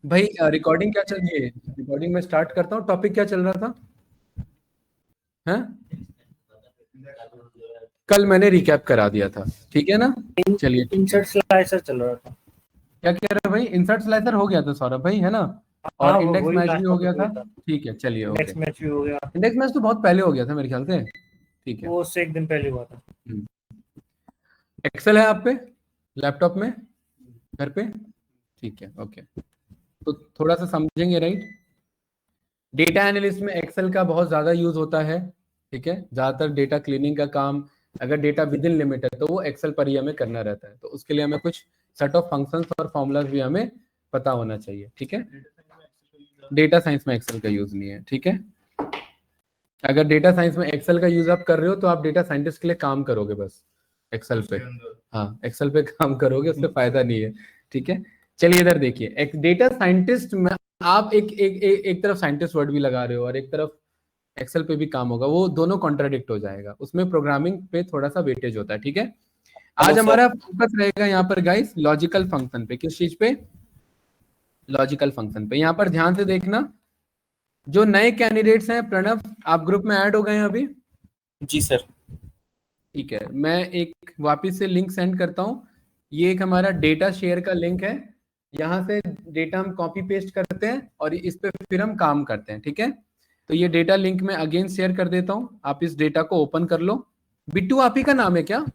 भाई रिकॉर्डिंग क्या चल रही है? रिकॉर्डिंग में स्टार्ट करता हूँ। टॉपिक क्या चल रहा था? हैं? कल मैंने रिकैप करा दिया था, ठीक है ना? चलिए ठीक है। इंसर्ट स्लाइसर चल रहा था। क्या कह रहे हैं भाई? इंसर्ट स्लाइसर हो गया था सौरभ भाई, है ना? हाँ, और इंडेक्स वही मैच भी लास्ट हो टॉपिक गया वही था। था। ठीक है, चलिए ओके। इंडेक्स मैच भी हो गया। इंडेक्स मैच तो बहुत पहले हो गया था मेरे ख्याल से। ठीक है। वो उससे एक दिन पहले हुआ था। एक्सेल है आप पे लैपटॉप में, घर पे? ठीक है, ओके। तो थोड़ा सा समझेंगे, राइट? डेटा एनालिस्ट में एक्सेल का बहुत ज़्यादा यूज होता है, ठीक है। ज़्यादातर डेटा क्लीनिंग का काम, अगर डेटा विद इन लिमिट है तो वो एक्सेल पर ही हमें करना रहता है। तो उसके लिए हमें कुछ सेट ऑफ फंक्शंस और फॉर्मूलाज भी हमें पता होना चाहिए, ठीक है। डेटा साइंस में एक्सेल का यूज नहीं है, ठीक है। अगर डेटा साइंस में एक्सेल का यूज आप कर रहे हो तो आप डेटा साइंटिस्ट के लिए काम करोगे बस एक्सेल पे। हाँ, एक्सेल पे काम करोगे, उससे फायदा नहीं है, ठीक है। चलिए इधर देखिए, एक डेटा साइंटिस्ट में आप एक तरफ साइंटिस्ट वर्ड भी लगा रहे हो और एक तरफ एक्सेल पे भी काम होगा, वो दोनों कॉन्ट्राडिक्ट हो जाएगा। उसमें प्रोग्रामिंग पे थोड़ा सा वेटेज होता है, ठीक है। आज हमारा फोकस रहेगा यहाँ पर गाइस लॉजिकल फंक्शन पे। किस चीज पे? लॉजिकल फंक्शन पे। यहाँ पर ध्यान से देखना, जो नए कैंडिडेट्स हैं, प्रणव आप ग्रुप में ऐड हो गए हैं अभी? जी सर। ठीक है, मैं एक वापस से लिंक सेंड करता हूँ। ये एक हमारा डेटा शेयर का लिंक है। यहाँ से डेटा हम कॉपी पेस्ट करते हैं और इस पे फिर हम काम करते हैं, ठीक है। तो ये डेटा लिंक मैं अगेन शेयर कर देता हूँ, आप इस डेटा को ओपन कर लो। बिट्टू आप ही का नाम है क्या?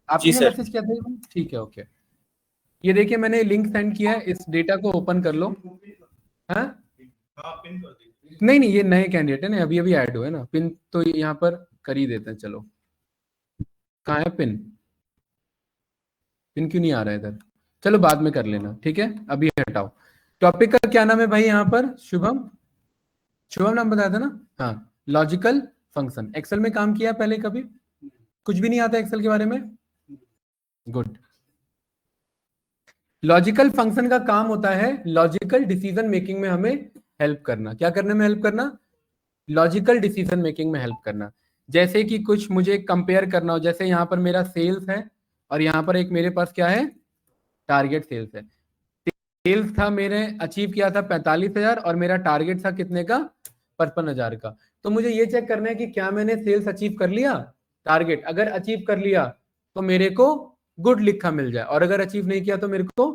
आप ही जी ने सर। मैसेज किया था? ठीक है, ओके। ये देखिए मैंने लिंक सेंड किया है, इस डेटा को ओपन कर लो। हाँ, नहीं नहीं, ये नए कैंडिडेट है ना, अभी अभी ऐड हुए हैं ना। पिन तो यहाँ पर कर ही देते हैं, चलो। कहाँ है पिन? पिन क्यों नहीं आ रहा है इधर? चलो बाद में कर लेना, ठीक है, अभी हटाओ। टॉपिक का क्या नाम है भाई? यहाँ पर शुभम, शुभम नाम बताया था ना? हाँ, लॉजिकल फंक्शन। एक्सेल में काम किया पहले कभी? कुछ भी नहीं आता एक्सेल के बारे में? गुड। लॉजिकल फंक्शन का काम होता है लॉजिकल डिसीजन मेकिंग में हमें हेल्प करना। क्या करने में हेल्प करना? लॉजिकल डिसीजन मेकिंग में हेल्प करना। जैसे कि कुछ मुझे कंपेयर करना हो, जैसे यहाँ पर मेरा सेल्स है और यहाँ पर एक मेरे पास क्या है, टारगेट सेल्स है। सेल्स था मेरे, अचीव किया था 45,000 और मेरा टारगेट था कितने का? 55,000 का। तो मुझे ये चेक करना है कि क्या मैंने सेल्स अचीव कर लिया, टारगेट अगर अचीव कर लिया तो मेरे को गुड लिखा मिल जाए, और अगर अचीव नहीं किया तो मेरे को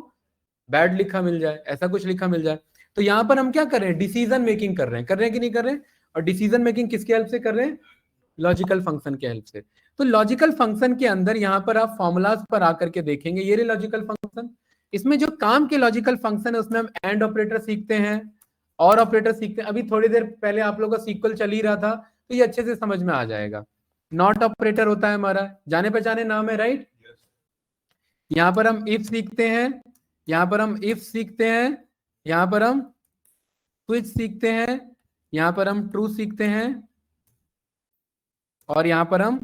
बैड लिखा मिल जाए, ऐसा कुछ लिखा मिल जाए। तो यहां पर हम क्या कर रहे हैं? डिसीजन मेकिंग कर रहे हैं, कर रहे हैं कि नहीं कर रहे हैं? और डिसीजन मेकिंग किसकी हेल्प से कर रहे हैं? लॉजिकल फंक्शन के हेल्प से। तो लॉजिकल फंक्शन के अंदर यहां पर आप फॉर्मूलाज पर आकर के देखेंगे, ये रे लॉजिकल फंक्शन। इसमें जो काम के लॉजिकल फंक्शन है उसमें हम एंड ऑपरेटर सीखते हैं और ऑपरेटर सीखते हैं। अभी थोड़ी देर पहले आप लोगों का सीक्वल चल ही रहा था, तो ये अच्छे से समझ में आ जाएगा। नॉट ऑपरेटर होता है हमारा, जाने पहचाने नाम है, राइट? यहां पर हम इफ सीखते हैं, यहां पर हम इफ सीखते हैं, यहां पर हम स्विच सीखते हैं, यहां पर हम ट्रू सीखते हैं और यहां पर हम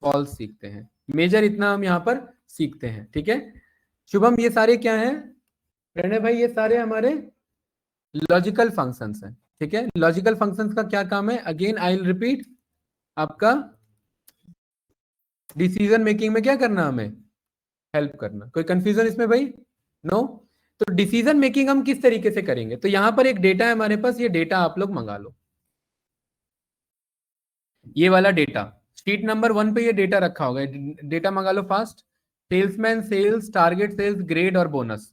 फॉल्स सीखते हैं। मेजर इतना हम यहां पर सीखते हैं, ठीक है। शुभम ये सारे क्या हैं? प्रणय भाई ये सारे हमारे लॉजिकल फंक्शंस हैं, ठीक है। लॉजिकल फंक्शंस का क्या काम है? अगेन आई विल रिपीट, आपका डिसीजन मेकिंग में क्या करना, हमें हेल्प करना। कोई कंफ्यूजन इसमें भाई? नो? तो डिसीजन मेकिंग हम किस तरीके से करेंगे? तो यहां पर एक डेटा है हमारे पास, ये डेटा आप लोग मंगा लो, ये वाला डेटा शीट नंबर 1 पे ये डेटा रखा होगा। डेटा मंगा लो fast. Salesman sales, target sales, grade और बोनस,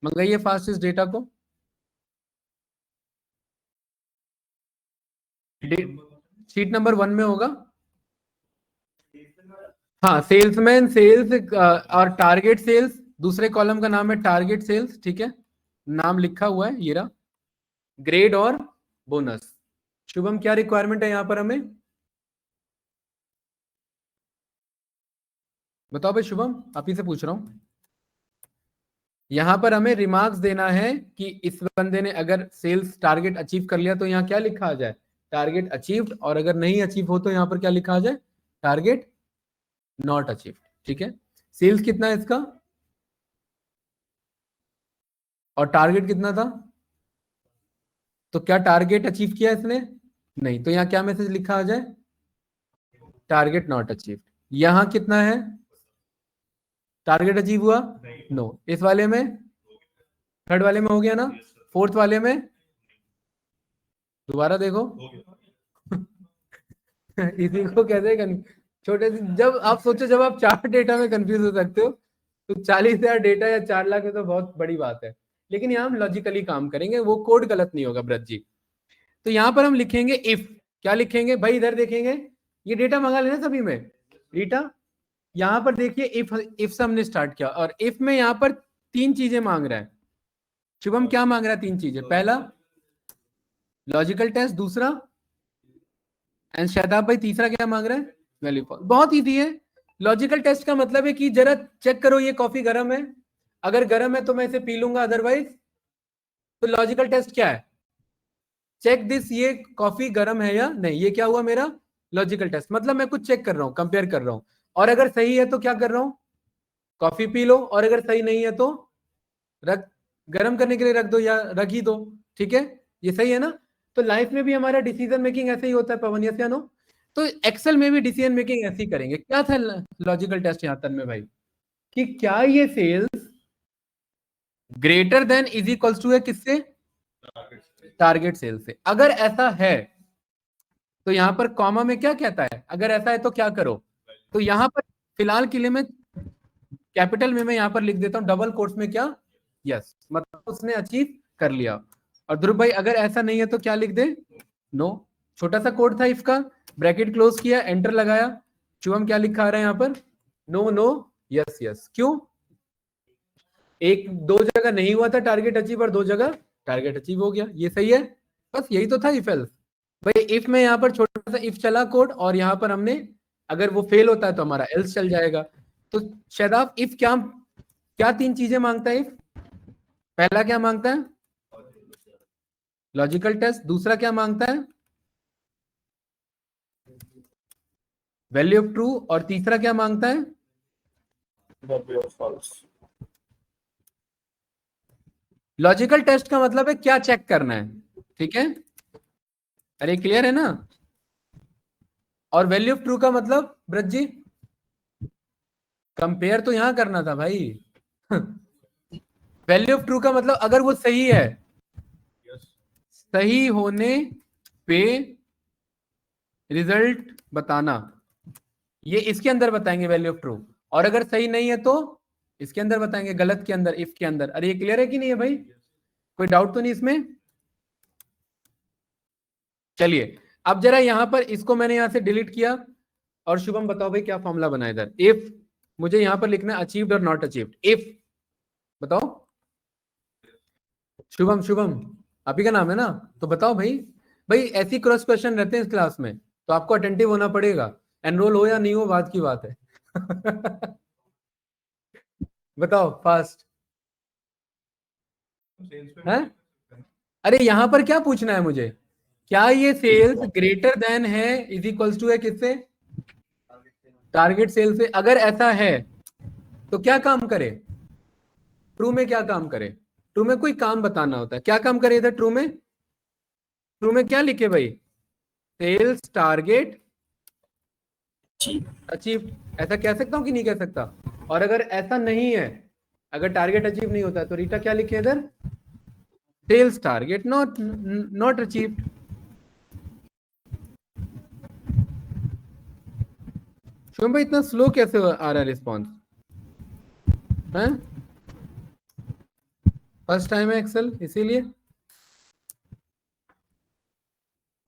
मंगाइए फास्ट इस डेटा को। शीट नंबर 1 में होगा। हाँ, सेल्समैन सेल्स और टारगेट सेल्स, दूसरे कॉलम का नाम है टारगेट सेल्स, ठीक है, नाम लिखा हुआ है ये रहा। ग्रेड और बोनस। शुभम क्या रिक्वायरमेंट है यहां पर हमें? बताओ भाई शुभम, आप ही से पूछ रहा हूं। यहां पर हमें रिमार्क्स देना है कि इस बंदे ने अगर सेल्स टारगेट अचीव कर लिया तो यहां क्या लिखा आ जाए? Target achieved. और अगर नहीं अचीव हो तो यहां पर क्या लिखा आ जाए? टारगेट नॉट अचीव्ड, ठीक है। सेल्स कितना है इसका और टारगेट कितना था? तो क्या टारगेट अचीव किया इसने? नहीं। तो यहां क्या मैसेज लिखा आ जाए? Target not achieved. यहां कितना है? टारगेट अचीव हुआ? नो। इस वाले में, थर्ड वाले में हो गया ना? फोर्थ वाले में दोबारा देखो। इसी को कहते हैं छोटे से, जब आप सोचो जब आप 4 डेटा में कंफ्यूज हो सकते हो तो 40,000 डेटा या 4 लाख है तो बहुत बड़ी बात है। लेकिन यहाँ हम लॉजिकली काम करेंगे, वो कोड गलत नहीं होगा ब्रत जी। तो यहाँ पर हम लिखेंगे इफ। क्या लिखेंगे भाई, इधर देखेंगे, ये डेटा मंगा लेना सभी में। डेटा यहाँ पर देखिए, इफ से हमने स्टार्ट किया और इफ में यहाँ पर 3 चीजें मांग रहा है। शुभम क्या मांग रहा है? 3 चीजें। पहला लॉजिकल टेस्ट, दूसरा एंड शादाब भाई तीसरा क्या मांग रहा है? Value false. बहुत ईजी है। लॉजिकल टेस्ट का मतलब है कि जरा चेक करो ये कॉफी गर्म है, अगर गर्म है तो मैं इसे पी लूंगा, अदरवाइज। तो लॉजिकल टेस्ट क्या है? चेक दिस, ये कॉफी गर्म है या नहीं। ये क्या हुआ मेरा? Logical test. मतलब मैं कुछ चेक कर रहा हूं, कंपेयर कर रहा हूं, और अगर सही है तो क्या कर रहा हूं? कॉफी पी लो, और अगर सही नहीं है तो रख, गर्म करने के लिए रख दो या रख ही दो। ठीक है, ये सही है ना? तो लाइफ में भी हमारा डिसीजन मेकिंग ऐसे ही होता है पवन, यस या नो? तो एक्सेल में भी डिसीजन मेकिंग ऐसे ही करेंगे। क्या था लॉजिकल टेस्ट यहाँ तन में भाई, कि क्या ये sales greater than is equals to है किससे? टारगेट सेल से। अगर ऐसा है तो यहां पर कॉमा में क्या कहता है? अगर ऐसा है तो क्या करो? तो यहां पर फिलहाल के लिए मैं कैपिटल में मैं यहां पर लिख देता हूं डबल कोट्स में क्या? यस, मतलब उसने अचीव कर लिया। और ध्रुव भाई अगर ऐसा नहीं है तो क्या लिख दे? नो। छोटा सा कोड था इफ का, ब्रैकेट क्लोज किया, एंटर लगाया। शुभम क्या लिखा रहा है यहाँ पर? No no yes yes. क्यों? एक दो जगह नहीं हुआ था टारगेट अचीव और 2 जगह टारगेट अचीव हो गया। ये सही है, बस यही तो था इफ एल्स। भाई इफ में यहाँ पर छोटा सा इफ चला कोड, और यहाँ पर हमने अगर वो फेल होता है तो हमारा एल्स चल जाएगा। तो शादाब इफ क्या क्या 3 चीजें मांगता है इफ? पहला क्या मांगता है? Logical test. दूसरा क्या मांगता है? Value of true. और तीसरा क्या मांगता है? Value of false. Logical test का मतलब है क्या चेक करना है। ठीक है, अरे क्लियर है ना? और वैल्यू ऑफ ट्रू का मतलब ब्रज जी? कंपेयर तो यहां करना था भाई। वैल्यू ऑफ ट्रू का मतलब अगर वो सही है, सही होने पे रिजल्ट बताना, ये इसके अंदर बताएंगे वैल्यू ऑफ ट्रू। और अगर सही नहीं है तो इसके अंदर बताएंगे, गलत के अंदर, इफ के अंदर। अरे ये क्लियर है कि नहीं है भाई? कोई डाउट तो नहीं इसमें? चलिए अब जरा यहां पर इसको मैंने यहां से डिलीट किया, और शुभम बताओ भाई क्या फॉर्मूला बना इधर? इफ मुझे यहां पर लिखना अचीव्ड और नॉट अचीव्ड। इफ बताओ। शुभम, शुभम आप ही का नाम है ना? तो बताओ भाई। भाई ऐसी क्रॉस क्वेश्चन रहते हैं इस क्लास में, तो आपको अटेंटिव होना पड़ेगा। एनरोल हो या नहीं हो बात की बात है। बताओ फास्ट है। अरे यहां पर क्या पूछना है मुझे? क्या ये सेल्स ग्रेटर देन है इज इक्वल्स टू है किससे? टारगेट सेल से। अगर ऐसा है तो क्या काम करे? ट्रू में क्या काम करे? ट्रू में कोई काम बताना होता है। क्या काम करे इधर ट्रू में? ट्रू में क्या लिखे भाई? Sales target achieve. ऐसा कह सकता हूं कि नहीं कह सकता? और अगर ऐसा नहीं है, अगर टारगेट अचीव नहीं होता है, तो रीटा क्या लिखे इधर? Sales target not achieve. Shubham भाई इतना स्लो कैसे आ रहा है रिस्पॉन्स? है फर्स्ट टाइम है एक्सेल इसीलिए।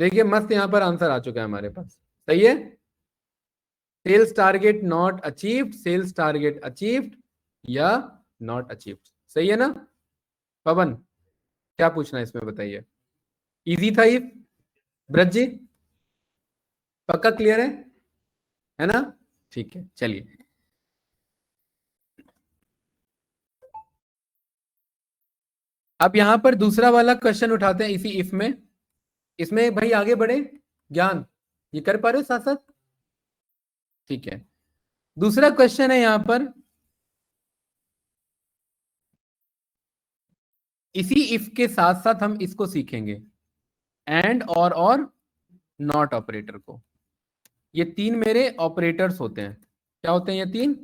देखिए मस्त यहां पर आंसर आ चुका है हमारे पास। सही है, sales target not achieved, sales target achieved या नॉट अचीव्ड। सही है ना? पवन क्या पूछना है इसमें बताइए? इजी था ये ब्रज जी? पक्का क्लियर है ना? ठीक है चलिए। अब यहां पर दूसरा वाला क्वेश्चन उठाते हैं इसी इफ में। इसमें भाई आगे बढ़े, ज्ञान ये कर पा रहे हो साथ साथ? ठीक है, दूसरा क्वेश्चन है यहां पर, इसी इफ के साथ साथ हम इसको सीखेंगे, एंड और नॉट ऑपरेटर को। ये 3 मेरे ऑपरेटर्स होते हैं। क्या होते हैं ये 3?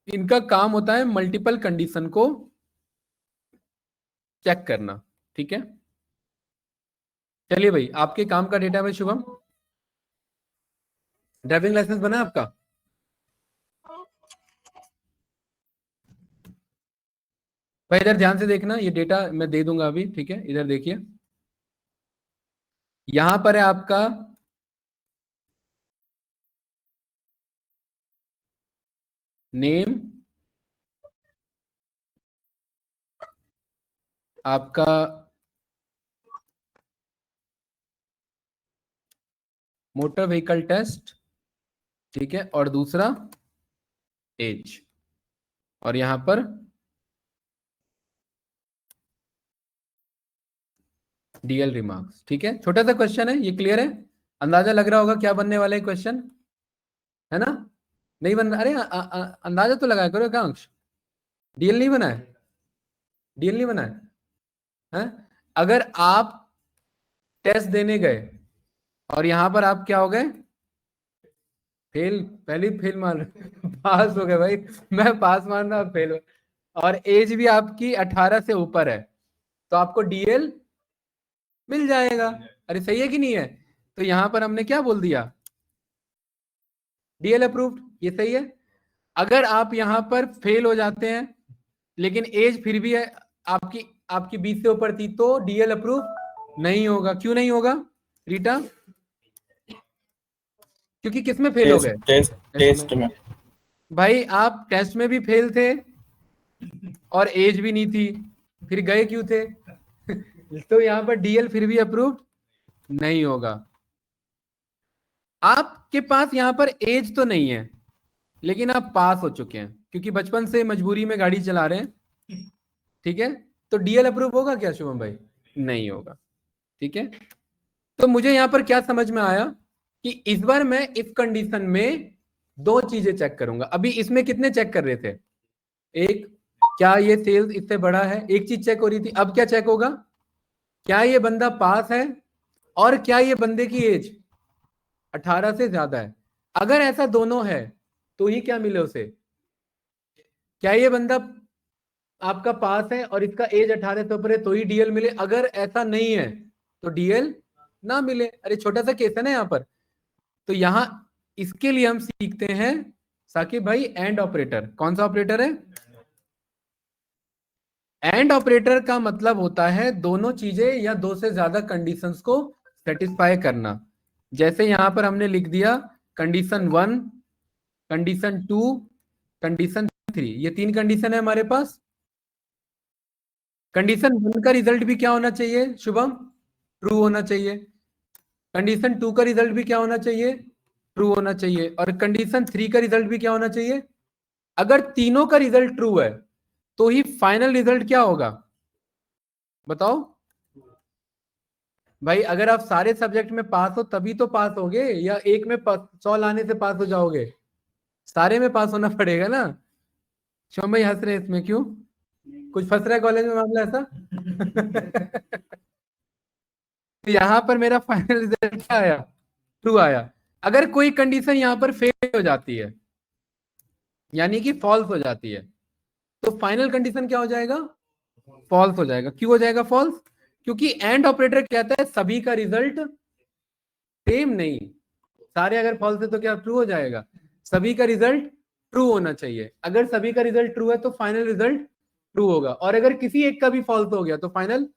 इनका काम होता है मल्टीपल कंडीशन को चेक करना, ठीक है। चलिए भाई, आपके काम का डेटा है शुभम। ड्राइविंग लाइसेंस बना है आपका? भाई इधर ध्यान से देखना, ये डेटा मैं दे दूंगा अभी, ठीक है। इधर देखिए, यहां पर है आपका नेम, आपका मोटर व्हीकल टेस्ट, ठीक है, और दूसरा एज, और यहां पर डीएल रिमार्क्स, ठीक है। छोटा सा क्वेश्चन है, ये क्लियर है? अंदाजा लग रहा होगा क्या बनने वाला है क्वेश्चन, है ना? नहीं बन रहा? अरे अंदाजा तो लगाया करो आकांक्ष। डीएल नहीं बना है? डीएल नहीं बना है? अगर आप टेस्ट देने गए और यहां पर आप क्या हो गए, फेल, पहले फेल मार पास हो गए भाई, मैं पास मारना, आप फेल हो, और एज भी आपकी 18 से ऊपर है, तो आपको डीएल मिल जाएगा। अरे सही है कि नहीं है? तो यहां पर हमने क्या बोल दिया, डीएल अप्रूव्ड, ये सही है। अगर आप यहां पर फेल हो जाते हैं लेकिन एज फिर भी है आपकी आपकी 20 से ऊपर थी, तो डीएल अप्रूव नहीं होगा। क्यों नहीं होगा रीटा? क्योंकि किस में फेल हो गए? टेस्ट में। भाई आप टेस्ट में भी फेल थे और एज भी नहीं थी, फिर गए क्यों थे? तो यहां पर डीएल फिर भी अप्रूव नहीं होगा। आपके पास यहां पर एज तो नहीं है लेकिन आप पास हो चुके हैं क्योंकि बचपन से मजबूरी में गाड़ी चला रहे हैं, ठीक है। तो डीएल अप्रूव होगा क्या शुभम भाई? नहीं होगा, ठीक है। तो मुझे यहां पर क्या समझ में आया कि इस बार मैं इस कंडीशन में दो चीजें चेक करूंगा। अभी इसमें कितने चेक कर रहे थे? एक, क्या ये सेल्स इससे बड़ा है, एक चीज चेक हो रही थी। अब क्या चेक होगा, क्या ये बंदा पास है और क्या ये बंदे की एज 18 से ज्यादा है। अगर ऐसा दोनों है तो ही क्या मिले उसे, क्या ये बंदा आपका पास है और इसका एज 18 से ऊपर है तो ही डीएल मिले, अगर ऐसा नहीं है तो डीएल ना मिले। अरे छोटा सा केस है ना यहाँ पर। तो यहां इसके लिए हम सीखते हैं साकिब भाई एंड ऑपरेटर। कौन सा ऑपरेटर है? एंड ऑपरेटर का मतलब होता है दोनों चीजें या दो से ज्यादा कंडीशंस को सेटिस्फाई करना। जैसे यहां पर हमने लिख दिया कंडीशन 1, कंडीशन 2, कंडीशन 3, ये तीन कंडीशन है हमारे पास। कंडीशन 1 का रिजल्ट भी क्या होना चाहिए शुभम? ट्रू होना चाहिए। कंडीशन 2 का रिजल्ट भी क्या होना चाहिए? ट्रू होना चाहिए। और कंडीशन 3 का रिजल्ट भी क्या होना चाहिए? अगर तीनों का रिजल्ट ट्रू है तो ही फाइनल रिजल्ट क्या होगा, बताओ भाई। अगर आप सारे सब्जेक्ट में पास हो तभी तो पास होगे, या एक में 100 लाने से पास हो जाओगे? सारे में पास होना पड़ेगा ना। शिवम भाई हंस रहे हैं इसमें, क्यों? कुछ फंस रहा है कॉलेज में मामला ऐसा? तो यहां पर मेरा फाइनल रिजल्ट क्या आया? ट्रू आया। अगर कोई कंडीशन यहां पर फेल हो जाती है यानी कि फॉल्स हो जाती है, तो फाइनल कंडीशन क्या हो जाएगा? फॉल्स हो जाएगा। क्यों हो जाएगा फॉल्स? क्योंकि एंड ऑपरेटर कहता है सभी का रिजल्ट सेम नहीं। सारे अगर फॉल्स है तो क्या ट्रू हो जाएगा? सभी का रिजल्ट ट्रू होना चाहिए। अगर सभी का रिजल्ट ट्रू है तो फाइनल रिजल्ट ट्रू होगा, और अगर किसी एक का भी फॉल्स हो गया तो फाइनल।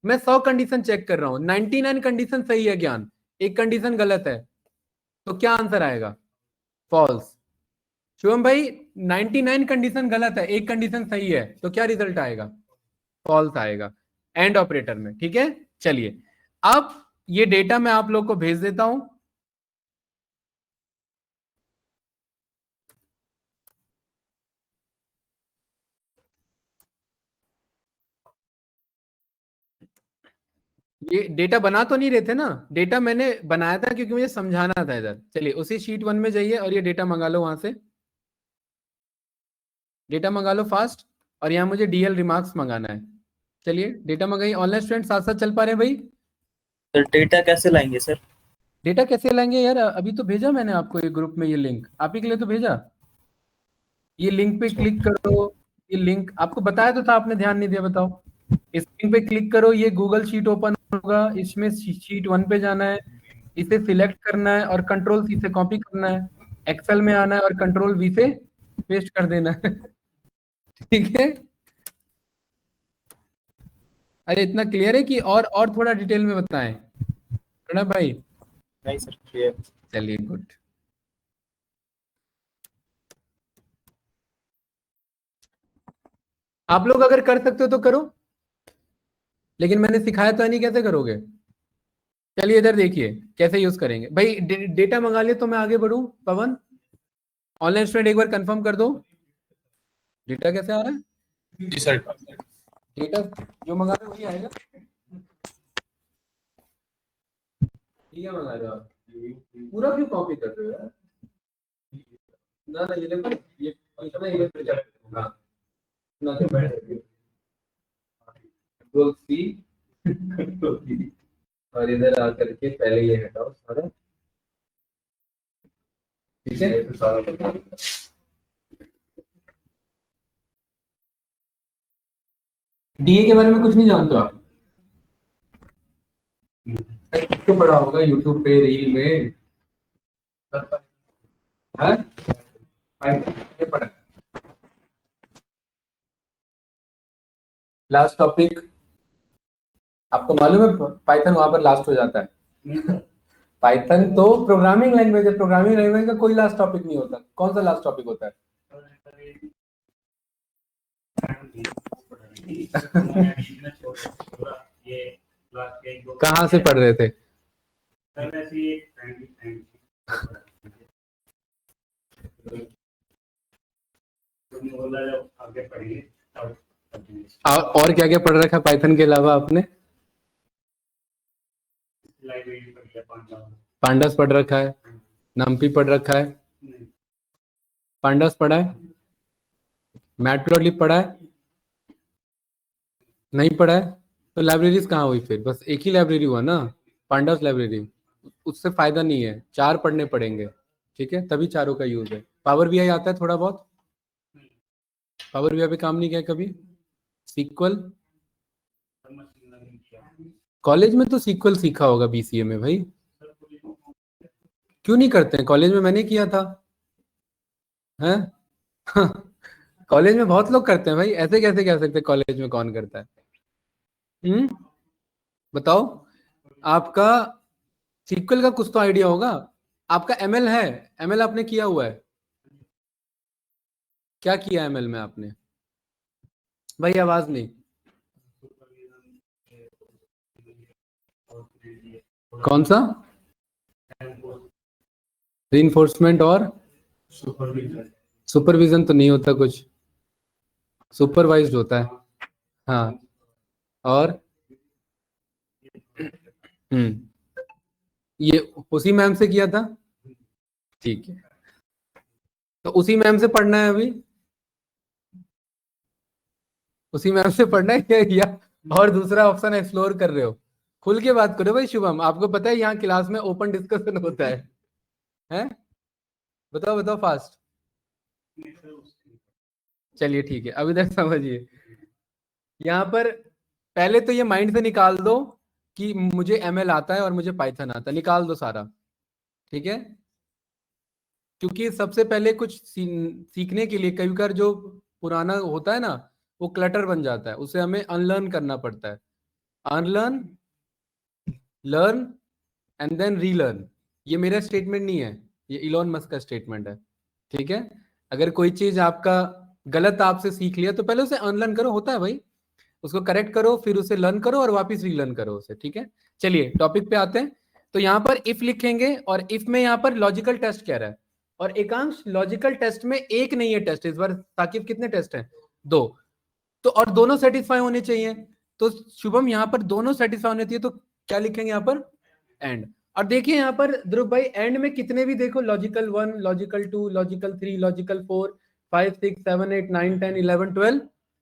मैं 100 कंडीशन चेक कर रहा हूं, 99 कंडीशन सही है ज्ञान, एक कंडीशन गलत है, तो क्या आंसर आएगा? फॉल्स। शिवम भाई 99 कंडीशन गलत है, एक कंडीशन सही है, तो क्या रिजल्ट आएगा? फॉल्स आएगा एंड ऑपरेटर में, ठीक है। चलिए अब ये डेटा मैं आप लोग को भेज देता हूं। ये डेटा बना तो नहीं रहे थे ना, डेटा मैंने बनाया था क्योंकि मुझे समझाना था इधर। चलिए उसी शीट 1 में जाइए और ये डेटा मंगा लो वहां से, डेटा मंगा लो फास्ट। और यहाँ मुझे डीएल रिमार्क्स मंगाना है। चलिए डेटा मंगाइए। ऑनलाइन स्टूडेंट साथ साथ चल पा रहे हैं भाई? सर डेटा कैसे लाएंगे सर? डेटा कैसे लाएंगे यार? अभी तो भेजा मैंने आपको ये ग्रुप में, ये लिंक आप ही के लिए तो भेजा। ये लिंक पे क्लिक करो, ये लिंक आपको बताया तो था, आपने ध्यान नहीं दिया, बताओ। स्क्रीन पे क्लिक करो, ये गूगल शीट ओपन होगा, इसमें शीट 1 पे जाना है, इसे सिलेक्ट करना है और कंट्रोल सी से कॉपी करना है, एक्सेल में आना है और कंट्रोल वी से पेस्ट कर देना है। ठीक है, अरे इतना क्लियर है कि और थोड़ा डिटेल में बताएं प्रणब भाई? नहीं सर, क्लियर। चलिए गुड। आप लोग अगर कर सकते हो तो करो, लेकिन मैंने सिखाया तो नहीं, कैसे करोगे? चलिए इधर देखिए कैसे यूज करेंगे भाई। डेटा मंगा लिया तो मैं आगे बढ़ूं। पवन, ऑनलाइन स्टूडेंट एक बार कंफर्म कर दो, डेटा कैसे आ रहा है? जी सर। डेटा जो मंगा रहे हो वही आएगा। ठीक है, मंगा रहे हो आप, पूरा क्यों कॉपी कर रहे हो यार? ना ना, ये देखो, ये फंक्शन है, ये प्रोजेक्ट हां ना, तो बैठ कंट्रोल सी, कंट्रोल सी, और इधर आकर के पहले ये हटाओ सारा। ठीक है, तो सारा डीए के बारे में कुछ नहीं जानते आप? तो पढ़ा होगा यूट्यूब पे, रील में है। ये पढ़ा, लास्ट टॉपिक आपको मालूम है, पाइथन वहां पर लास्ट हो जाता है। पाइथन तो प्रोग्रामिंग लैंग्वेज है, प्रोग्रामिंग लैंग्वेज का कोई लास्ट टॉपिक नहीं होता। कौन सा लास्ट टॉपिक होता है? कहाँ से पढ़ रहे थे? और क्या क्या पढ़ रखा है पाइथन के अलावा आपने? पांडास पढ़ रखा है, नम्पी पढ़ रखा है, पांडास पढ़ा है, मैटप्लॉटलिब पढ़ा है? नहीं पढ़ा है तो लाइब्रेरीज कहाँ हुई फिर? बस एक ही लाइब्रेरी हुआ ना, पांडास लाइब्रेरी। उससे फायदा नहीं है, 4 पढ़ने पड़ेंगे। ठीक है, तभी चारों का यूज है। पावर बीआई आता है थोड़ा बहुत? पावर बीआई पे काम नहीं किया कभी? सीक्वल कॉलेज में तो सीक्वल सीखा होगा बीसीए में भाई, क्यों नहीं करते हैं? कॉलेज में मैंने किया था, हैं? कॉलेज में बहुत लोग करते हैं भाई, ऐसे कैसे कह सकते हैं कॉलेज में कौन करता है? बताओ, आपका सीक्वल का कुछ तो आइडिया होगा। आपका एमएल है, एमएल आपने किया हुआ है? क्या किया एमएल में आपने भाई? आवाज नहीं। कौन सा? रीइंफोर्समेंट और सुपरविजन तो नहीं होता कुछ, सुपरवाइज्ड होता है। हाँ, और ये उसी मैम से किया था? ठीक है, तो उसी मैम से पढ़ना है अभी? उसी मैम से पढ़ना है या और दूसरा ऑप्शन एक्सप्लोर कर रहे हो? खुल के बात करो भाई शुभम, आपको पता है यहाँ क्लास में ओपन डिस्कशन होता है, हैं? बताओ बताओ फास्ट। चलिए ठीक है, अब इधर समझिए। यहाँ पर पहले तो ये माइंड से निकाल दो कि मुझे एमएल आता है और मुझे पाइथन आता है, निकाल दो सारा। ठीक है, क्योंकि सबसे पहले कुछ सीखने के लिए कई बार जो पुराना होता है ना, वो क्लटर बन जाता है, उसे हमें अनलर्न करना पड़ता है। Unlearn, learn and then relearn. ये मेरा स्टेटमेंट नहीं है, ये इलॉन मस्क का स्टेटमेंट है। ठीक है, अगर कोई चीज आपका गलत आपसे सीख लिया तो पहले उसे अनलर्न करो, होता है भाई, उसको करेक्ट करो, फिर उसे लर्न करो और वापस रीलर्न करो उसे। ठीक है, चलिए टॉपिक पे आते हैं। तो यहाँ पर इफ लिखेंगे और इफ में यहाँ पर लॉजिकल टेस्ट कह रहा है, और एकांश लॉजिकल टेस्ट में एक नहीं है टेस्ट इस बार। साकिब कितने टेस्ट हैं? 2। तो और दोनों सेटिस्फाई होने चाहिए, तो शुभम यहाँ पर दोनों सेटिस्फाई होने चाहिए, तो क्या लिखेंगे यहाँ पर? एंड। और देखिए यहाँ पर ध्रुव भाई, एंड में कितने भी देखो, लॉजिकल 1, लॉजिकल 2, लॉजिकल 3, लॉजिकल 4, 5, 6, 7, 8, 9, 10, 11, 12,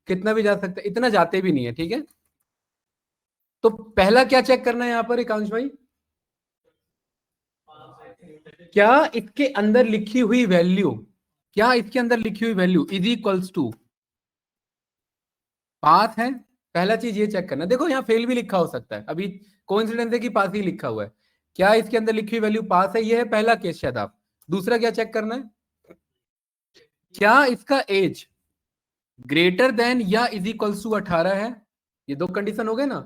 कितना भी जा सकता है, इतना जाते भी नहीं है। ठीक है, तो पहला क्या चेक करना है यहाँ पर एकांश भाई? क्या इसके अंदर लिखी हुई वैल्यू, क्या इसके अंदर लिखी हुई value is equals to path है पहला चीज ये चेक करना, देखो यहाँ फेल भी लिखा हो सकता है, अभी कोइंसिडेंस है कि पास ही लिखा हुआ है, क्या इसके अंदर लिखी हुई वैल्यू पास है, ये है पहला केस शायद। आप दूसरा क्या चेक करना है, क्या इसका एज ग्रेटर देन या इज इक्वल्स टू 18 है। ये दो कंडीशन हो गए ना,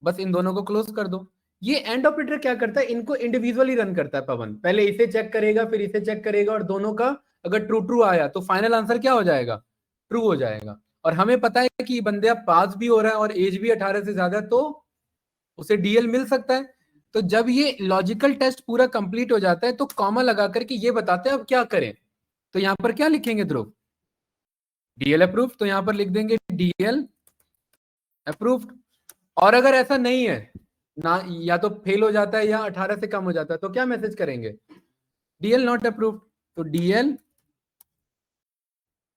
बस इन दोनों को क्लोज कर दो। ये एंड ऑपरेटर क्या करता है, इनको इंडिविजुअली रन करता है पवन, पहले इसे चेक करेगा फिर इसे चेक करेगा, और दोनों का अगर ट्रू ट्रू आया तो फाइनल आंसर क्या हो जाएगा, ट्रू हो जाएगा। और हमें पता है कि बंदे अब पास भी हो रहा है और एज भी 18 से ज्यादा है, तो उसे डीएल मिल सकता है। तो जब ये लॉजिकल टेस्ट पूरा कंप्लीट हो जाता है तो कॉमा लगा करके ये बताते हैं अब क्या करें। तो यहां पर क्या लिखेंगे ध्रुव, डीएल अप्रूव, तो यहां पर लिख देंगे डीएल अप्रूव्ड। और अगर ऐसा नहीं है ना, या तो फेल हो जाता है या 18 से कम हो जाता है, तो क्या मैसेज करेंगे, डीएल नॉट अप्रूव्ड। तो DL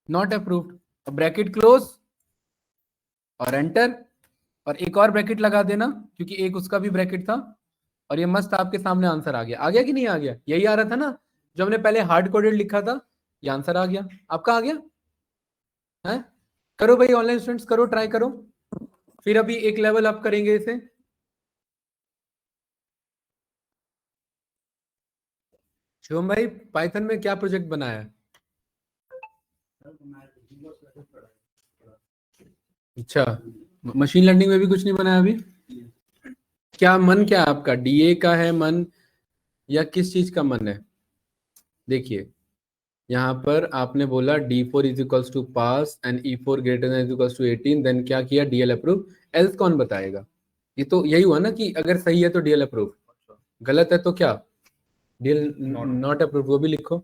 not approved, bracket close और एंटर, और एक और ब्रैकेट लगा देना क्योंकि एक उसका भी ब्रैकेट था, और ये मस्त आपके सामने आंसर आ गया। आ गया कि नहीं आ गया, यही आ रहा था ना जो हमने पहले हार्ड कोडेड लिखा था, ये आंसर आ गया आपका, आ गया है। करो भाई ऑनलाइन स्टूडेंट्स, करो, ट्राई करो, फिर अभी एक लेवल अप करेंगे इसे। शिवम भाई पाइथन में क्या प्रोजेक्ट बनाया है, अच्छा मशीन लर्निंग में भी कुछ नहीं बनाया अभी, क्या मन क्या है आपका, डीए का है मन या किस चीज का मन है। देखिए यहाँ पर आपने बोला D4 is equals to pass and E4 greater than is equals to 18, then क्या किया, डीएल अप्रूव। एल्स कौन बताएगा, ये तो यही हुआ ना कि अगर सही है तो डीएल अप्रूव, गलत है तो क्या, डीएल नॉट अप्रूव, वो भी लिखो।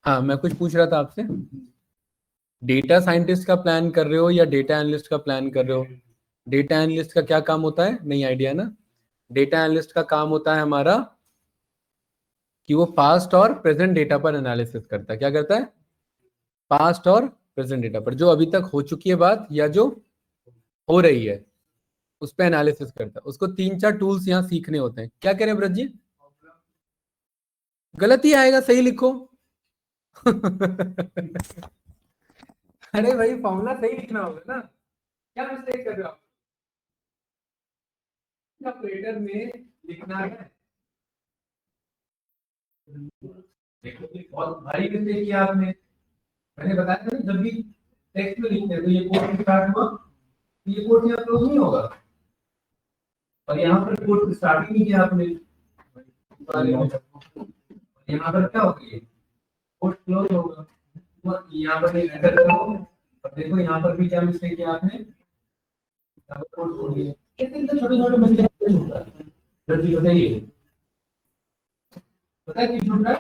हाँ मैं कुछ पूछ रहा था आपसे, डेटा साइंटिस्ट का प्लान कर रहे हो या डेटा एनालिस्ट का प्लान कर रहे हो। डेटा एनालिस्ट का क्या काम होता है, नहीं आइडिया ना। डेटा एनालिस्ट का काम होता है हमारा कि वो पास्ट और प्रेजेंट डेटा पर एनालिसिस करता है। क्या करता है, पास्ट और प्रेजेंट डेटा पर, जो अभी तक हो चुकी है बात या जो हो रही है उस पर एनालिसिस करता है। उसको 3-4 टूल्स यहाँ सीखने होते हैं। क्या कह रहे हैं ब्रज जी, गलत ही आएगा, सही लिखो। अरे भाई फॉर्मूला सही लिखना होगा ना, क्या मिस्टेक कर रहे हो आप, कैलकुलेटर में लिखना है। देखो ये बहुत भारी मिस्टेक किया आपने, मैंने बताया था ना, जब भी टेक्स्ट में लिखते हैं तो ये कोड स्टार्ट हुआ तो ये कोड यहाँ क्लोज नहीं होगा, और यहाँ पर कोड स्टार्ट ही नहीं किया आपने, यहाँ पर क्या होगा, ये कोड क्लोज होगा, तो यहाँ पर एंटर करो, और देखो यहाँ पर भी क्या मिस्टेक किया आपने, यहाँ पर कोड छोड़ दिया। कितने छोटे छोटे मिस्टेक होता है, जल्दी बताइए, पता है क्यों छोड़ रहा है।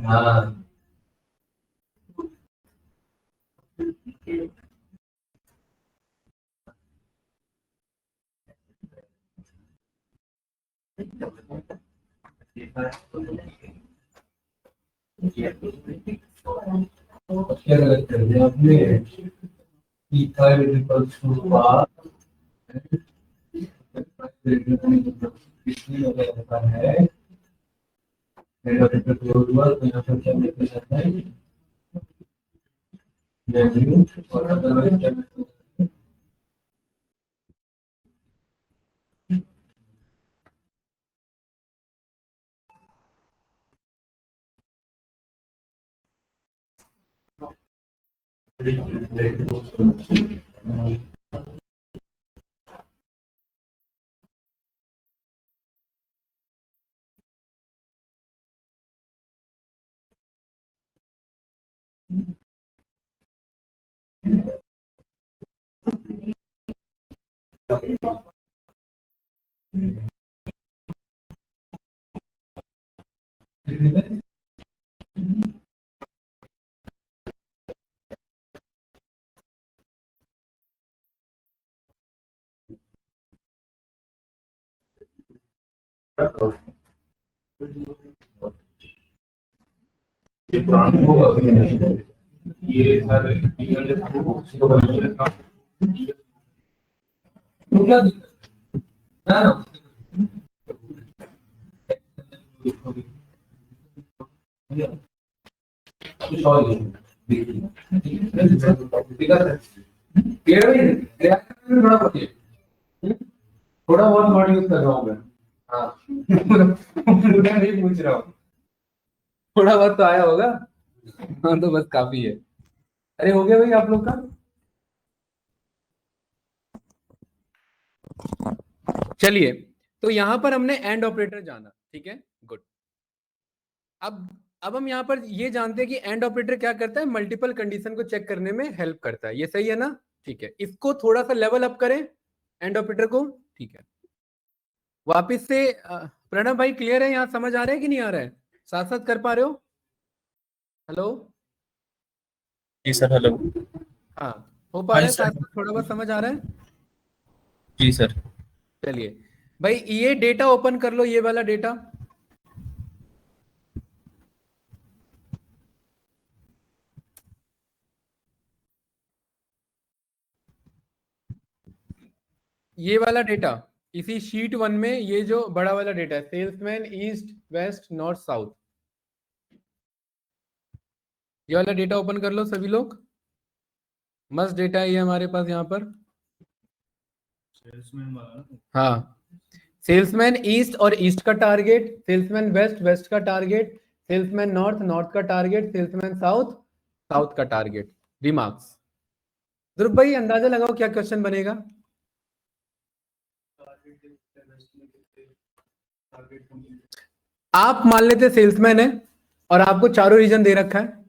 हाँ क्या गलत कर दिया आपने, इथर इक्वल्स टू पास कितनी होता है, मेरा क्लोज हुआ तो यहाँ पर क्या लिखा जाता है, वैल्यू और अदरवाइज क्या लिखा जाता है। ये सारे क्लियर है? थोड़ा बहुत थोड़ा बहुत वर्ड यूज कर रहा हूँ मैं। हाँ पूरा नहीं पूछ रहा हूँ, थोड़ा बहुत तो आया होगा। हाँ तो बस काफी है। अरे हो गया भाई आप लोग का? चलिए, तो यहां पर हमने एंड ऑपरेटर जाना, ठीक है, गुड। अब हम यहाँ पर ये जानते हैं कि एंड ऑपरेटर क्या करता है, मल्टीपल कंडीशन को चेक करने में हेल्प करता है, ये सही है ना? ठीक है, इसको थोड़ा सा लेवल अप करें एंड ऑपरेटर को, ठीक है। वापिस से प्रणव भाई क्लियर है, यहाँ समझ आ रहा है कि नहीं आ रहा है? साथ साथ कर पा रहे हो? हेलो? जी सर, हेलो। हाँ, हो पा हाँ रहा जी है, सर। साथ साथ थोड़ा बहुत समझ आ रहा है? जी सर। चलिए भाई, ये डेटा ओपन कर लो, ये वाला डेटा। ये वाला डेटा इसी शीट 1 में, ये जो बड़ा वाला डेटा है, salesman east west north south, ये वाला डेटा ओपन कर लो सभी लोग। मस्त डेटा है ये हमारे पास यहाँ पर। हाँ, सेल्समैन ईस्ट और ईस्ट का टारगेट, सेल्समैन वेस्ट वेस्ट का टारगेट, सेल्समैन नॉर्थ नॉर्थ का टारगेट, सेल्समैन साउथ साउथ का टारगेट। रिमार्क्स। ध्रुव भाई अंदाजा लगाओ क्या क्वेश्चन बनेगा? आप मान लेते सेल्समैन है और आपको चारों रीजन दे रखा है,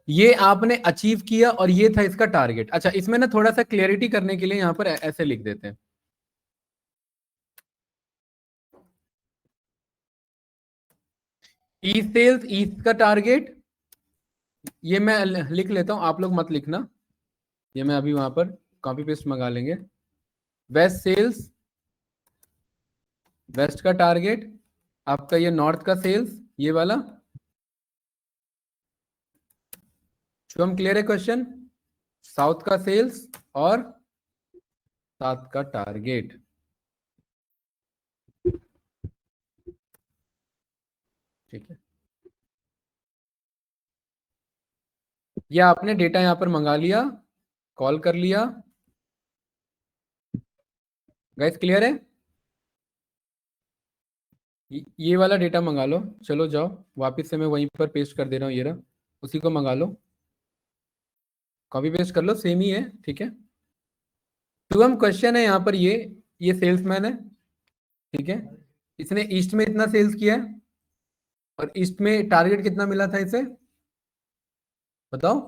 ये आपने अचीव किया और ये था इसका टारगेट। अच्छा, इसमें ना थोड़ा सा क्लियरिटी करने के लिए यहां पर ऐसे लिख देते हैं, ई सेल्स ईस्ट का टारगेट, ये मैं लिख लेता हूं, आप लोग मत लिखना, ये मैं अभी वहां पर कॉपी पेस्ट मंगा लेंगे। वेस्ट सेल्स वेस्ट का टारगेट, आपका ये नॉर्थ का सेल्स ये वाला। शुभम क्लियर है क्वेश्चन? साउथ का सेल्स और साउथ का टारगेट, ठीक है। ये आपने डेटा यहां पर मंगा लिया, कॉल कर लिया। गाइस क्लियर है? ये वाला डेटा मंगा लो, चलो जाओ, वापस से मैं वहीं पर पेस्ट कर दे रहा हूँ, ये रहा, उसी को मंगा लो, कॉपी पेस्ट कर लो, सेम ही है, ठीक है। तो हम क्वेश्चन है यहाँ पर, ये सेल्समैन है, ठीक है, इसने ईस्ट में इतना सेल्स किया है और ईस्ट में टारगेट कितना मिला था इसे, बताओ।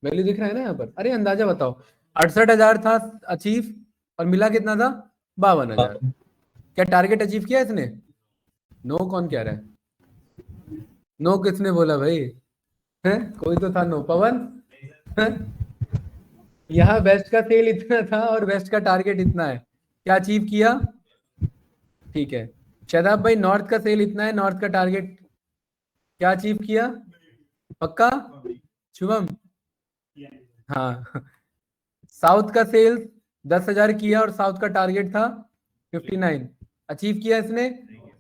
वैल्यू दिख रहा है ना यहाँ पर? अरे अंदाजा बताओ। 68,000 था अचीव और मिला कितना था? 52,000। क्या टारगेट अचीव किया इसने? नो कौन कह रहा है? नो किसने बोला भाई? है कोई तो था नो, पवन? यहाँ वेस्ट का सेल इतना था और वेस्ट का टारगेट इतना है, क्या अचीव किया? ठीक है। शदाब भाई, नॉर्थ का सेल इतना है, नॉर्थ का टारगेट क्या अचीव किया? पक्का? शुभम? हाँ। साउथ का सेल्स 10,000 किया और साउथ का टारगेट था 59, अचीव किया इसने?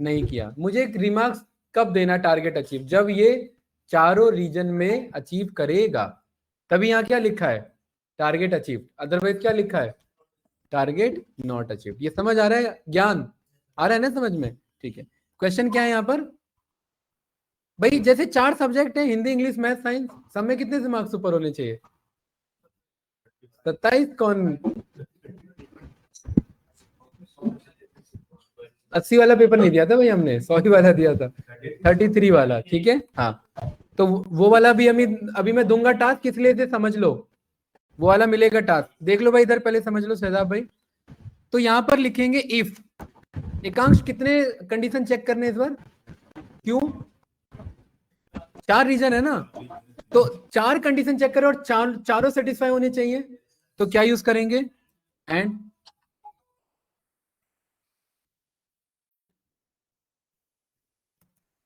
नहीं किया। मुझे एक रिमार्क्स कब देना टारगेट अचीव? जब ये चारों रीजन में अचीव करेगा, तभी यहाँ क्या लिखा है? Target achieve. अदरवाइज क्या लिखा है? Target not achieve. ये समझ आ रहा है? ज्ञान आ रहा है ना समझ में? ठीक है। क्वेश्चन क्या है यहाँ पर भाई? जैसे 4 सब्जेक्ट है, हिंदी इंग्लिश मैथ साइंस, सब में कितने से मार्क्स ऊपर होने चाहिए? 27 कौन? 80 वाला पेपर नहीं दिया था भाई हमने, 100 ही वाला दिया था, 33 वाला, ठीक है। हाँ, तो वो वाला भी अभी मैं दूंगा टास्क, किस लिए थे समझ लो, वो वाला मिलेगा टास्क, देख लो भाई, इधर पहले समझ लो शहजाद भाई। तो यहां पर लिखेंगे इफ। एकांश कितने कंडीशन चेक करने इस बार? क्यों? 4 रीजन है ना, तो 4 कंडीशन चेक करो और चारों सेटिस्फाई होने चाहिए, तो क्या यूज करेंगे? एंड।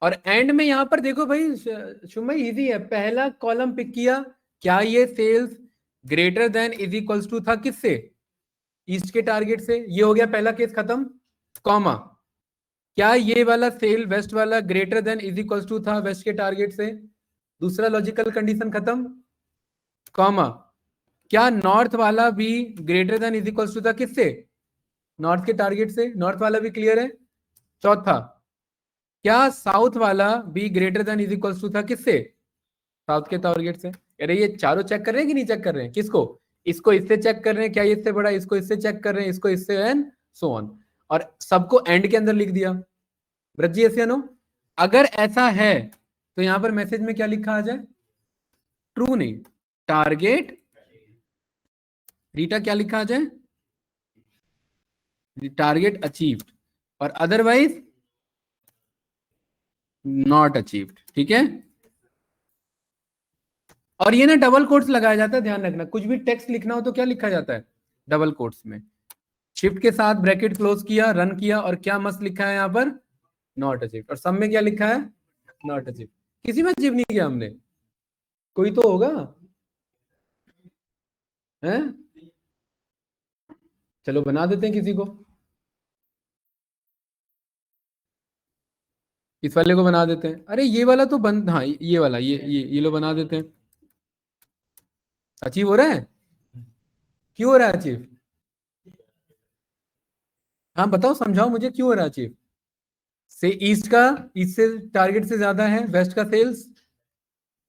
और एंड में यहां पर देखो भाई शुभ भाई, इजी है, पहला कॉलम पिक किया, क्या ये sales greater than is equals to था किससे? ईस्ट के टारगेट से, ये हो गया पहला केस खत्म, कॉमा। क्या ये वाला सेल वेस्ट वाला greater than is equals to था वेस्ट के टारगेट से? दूसरा लॉजिकल कंडीशन खत्म, कॉमा। क्या नॉर्थ वाला भी greater than is equal to था किससे? नॉर्थ के टारगेट से। नॉर्थ वाला भी क्लियर है। चौथा, क्या साउथ वाला भी greater than is equal to था किससे? साउथ के टारगेट से। अरे ये चारों चेक कर रहे हैं कि नहीं चेक कर रहे हैं? किसको? इसको इससे चेक कर रहे हैं, क्या ये इससे बड़ा? इसको इससे चेक कर रहे हैं, इसको इससे, एंड सो ऑन। और सबको एंड के अंदर लिख दिया। ब्रज जी ऐसे नो? अगर ऐसा है तो यहां पर मैसेज में क्या लिखा आ जाए? ट्रू नहीं, टारगेट रीटा क्या लिखा आ जाए? टारगेट अचीव्ड, और अदरवाइज नॉट अचीव्ड। ठीक है। और ये ना डबल कोट्स लगाया जाता है, ध्यान रखना। कुछ भी टेक्स्ट लिखना हो तो क्या लिखा जाता है? डबल कोट्स में। शिफ्ट के साथ ब्रैकेट क्लोज किया, रन किया, और क्या मस्त लिखा है यहाँ पर? Not achieved. और सब में क्या लिखा है? Not achieved. किसी में अचीव नहीं किया हमने। कोई तो होगा, हैं? चलो बना देते हैं किसी को। इस वाले को बना देते हैं। अरे ये वाला तो बंद, हाँ ये वाला, ये लो बना देते हैं। अचीव हो रहा है? क्यों हो रहा है अचीव? हाँ बताओ, समझाओ मुझे, क्यों हो रहा है अचीव? से ईस्ट का, ईस्ट से टारगेट से ज्यादा है। वेस्ट का सेल्स,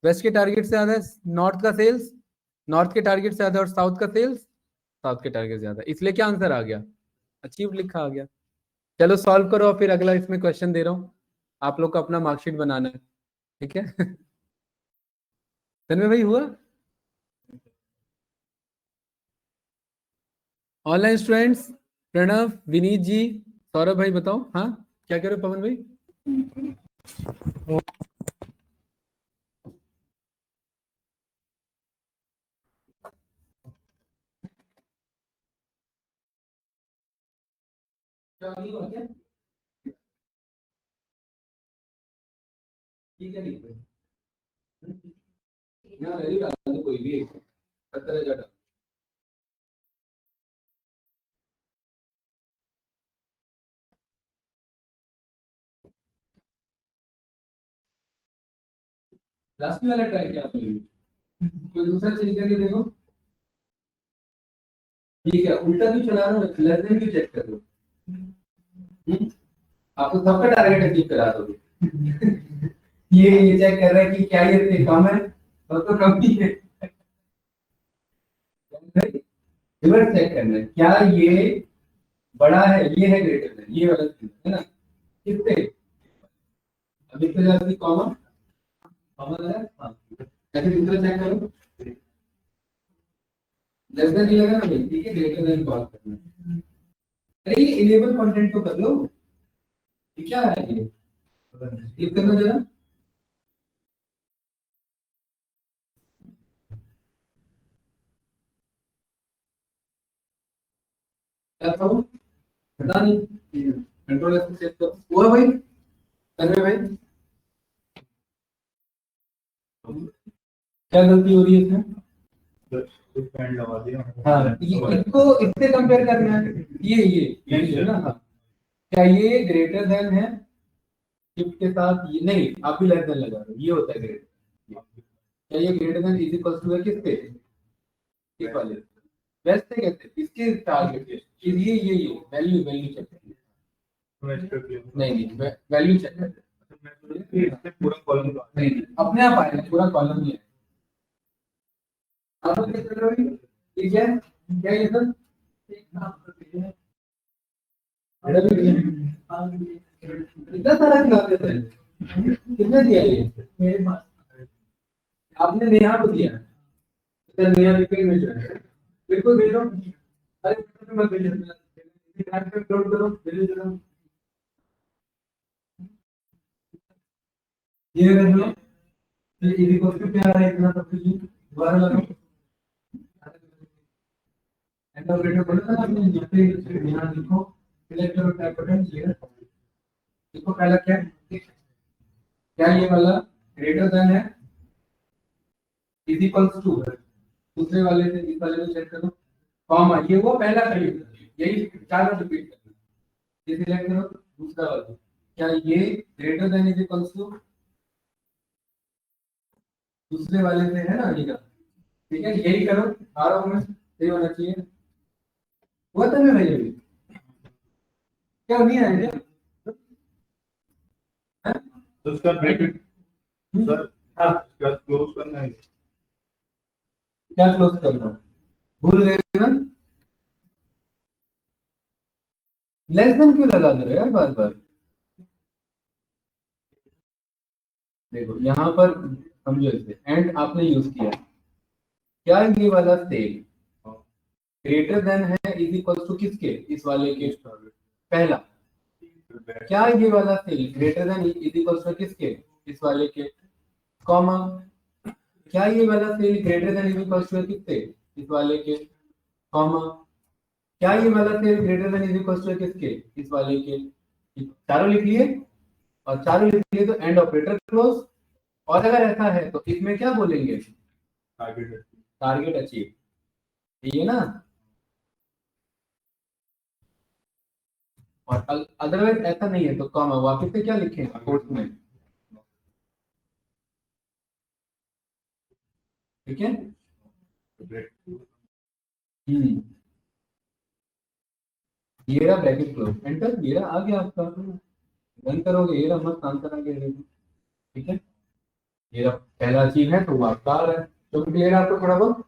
वेस्ट के टारगेट से ज्यादा है। नॉर्थ का सेल्स, नॉर्थ के टारगेट से ज्यादा। और साउथ का सेल्स, साउथ के टारगेट से ज्यादा। इसलिए क्या आंसर आ गया? अचीव लिखा आ गया। चलो सॉल्व करो, और फिर अगला इसमें क्वेश्चन दे रहा हूँ, आप लोग को अपना मार्कशीट बनाना है। ठीक है? तन्मय भाई हुआ? ऑनलाइन स्टूडेंट्स, प्रणव, विनीत जी, सौरभ भाई बताओ। हाँ क्या कह रहे हो पवन भाई? ठीक है, ठीक है। यहाँ वैल्यू डाल दो कोई भी, 70,000। लास्ट वाला ट्राई किया आपने? कोई दूसरा चेक करके देखो। ठीक है, उल्टा भी चला रहा हूँ, लेस देन भी चेक कर लो। आपको सबका टारगेट अचीव करा दोगे। ये चेक कर रहा है कि क्या ये इतने कम है, और तो कम ही है। रिवर्स चेक करना है, क्या ये बड़ा है, ये है ग्रेटर देन, ये वाला है ना? कितने? अब इससे ज्यादा कॉमन, कॉमन है। हाँ, ऐसे दूसरा चेक करो। लेस देन नहीं लगा ना भाई, ठीक है, ग्रेटर देन कॉल करना है। अरे ये इनेबल कंटेंट तो कर लो। ये क्या है ये? क्लिक करना जरा। क्या था वो? पता नहीं। कंट्रोल एस पे चेक करो, हुआ भाई? करने भाई क्या गलती हो रही है इसमें? लगा दिया। हाँ, ये इसको इससे कंपेयर करना है। ये ना, हाँ। क्या ये ग्रेटर देन है शिफ्ट के साथ? ये नहीं, आप भी लेस देन लगा रहे हो, ये होता है ग्रेटर। क्या ये greater than is equal to है किसके? इस वाले वेस्ट से कैसे? इसके टारगेट के ये वैल्यू वैल्यू चेक करनी है। नहीं वैल्यू चेक करनी है। पूरा कॉलम नहीं, अपने आप आएगा, पूरा कॉलम ही है। आप लोग देख रहे हो? ठीक है, क्या ये सर? इतना सारा क्यों देते हैं? कितने दिया ये मेरे पास? आपने नेहा को दिया। इतना नेहा रिपेयर में जो है बिल्कुल भेजो। अरे मत भेजो, अपलोड करो, भेजो जरा। ये देख लो, ये देखो क्या आ रहा है, इतना सब कुछ दोबारा लगाओ। एंड ऑपरेटर बोला था आपने, जितने यहाँ देखो, सिलेक्ट करो टैब बटन, क्लियर। देखो पहला क्या है? क्या ये वाला ग्रेटर देन है इज इक्वल्स टू है? दूसरे वाले से इस वाले को चेक करो, कॉमा, ये वो पहला खरीद, यही चार बार रिपीट करना। ये सिलेक्ट करो दूसरा वाला, क्या ये greater than is equals to दूसरे वाले से है ना? ये का ठीक है, यही करो, आ रहा हूँ मैं, सही होना चाहिए। हुआ था मैं भाई अभी, क्या नहीं आया क्या? हाँ? तो उसका ब्रैकेट सर, हाँ, उसका क्लोज करना है। क्या क्लोज करना, भूल गए ना? लेस देन क्यों लगा दे रहे हो यार बार बार? देखो यहाँ पर समझो इसे, एंड आपने यूज किया, क्या ये वाला सेल ग्रेटर देन है इज इक्वल टू किसके, इस वाले के, पहला। क्या ये वाला cell greater than is equal to किसके, इस वाले के, कॉमा। क्या ये वाला cell greater than is equal to किसके, इस वाले के, कॉमा। क्या ये वाला cell greater than is equal to किसके, इस वाले के। चारों लिख लिए, और चारों लिख लिए तो एंड ऑपरेटर क्लोज। और अगर ऐसा है तो इसमें क्या बोलेंगे, टारगेट अचीव, ठीक है ना? और अदरवाइज ऐसा नहीं है तो कॉमा वापस से क्या लिखेंगे कोर्स में, ठीक है। ये रहा ब्रैकेट क्लोज, एंटर, ये रहा आ गया आपका, रन करोगे ये रहा, मस्त आंसर आ गया, ठीक है। ये रहा पहला अचीव है तो वो आपका आ रहा है, तो क्लियर है आपको थोड़ा बहुत,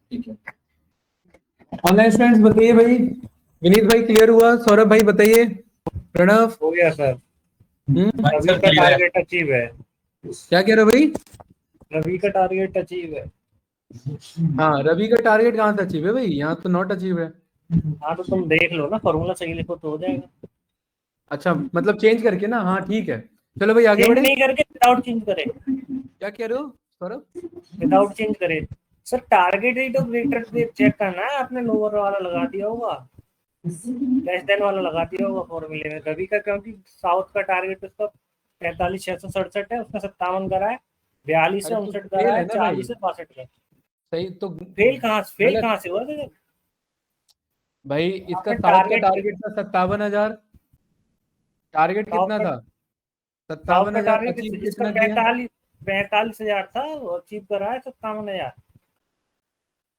ठीक है। ऑनलाइन स्टूडेंट्स बताइए भाई, विनीत भाई क्लियर हुआ, सौरभ भाई बताइए, प्रणव हो गया सर। रवि सर का क्लियर है। टारगेट अचीव है। क्या कह रहे हो भाई? रवि का टारगेट अचीव है। हाँ, रवि का टारगेट कहाँ से अचीव है भाई, यहाँ तो नॉट अचीव है। हाँ तो तुम देख लो ना, फॉर्मूला सही लिखो तो हो जाएगा। अच्छा, मतलब चेंज करके ना, हाँ ठीक है, चलो भाई आगे चेंज बढ़े। नहीं करके विदाउट चेंज करे, क्या कह रहे हो सौरभ? विदाउट चेंज करे। सर टारगेट ही तो ग्रेटर चेक करना है, आपने लोअर वाला लगा दिया होगा, लेस देन वाला लगा दिया होगा फॉर्मूले में। रवि का क्योंकि साउथ का टारगेट उसका 43,667 है, उसका 57 करा है, 42 से अरे तो 59 फेल करा है है, ना भाई, 40 से 62 का। सही तो फेल गलत कहाँ से हुआ था? भाई, इसका आपने साउथ का टारगेट, टारगेट था 57,000, टारगेट साउथ कितना का था साउथ का 57,000, टारगेट अचीव इसका कितना किया? 45,000 था, वो अचीव करा है 57,000।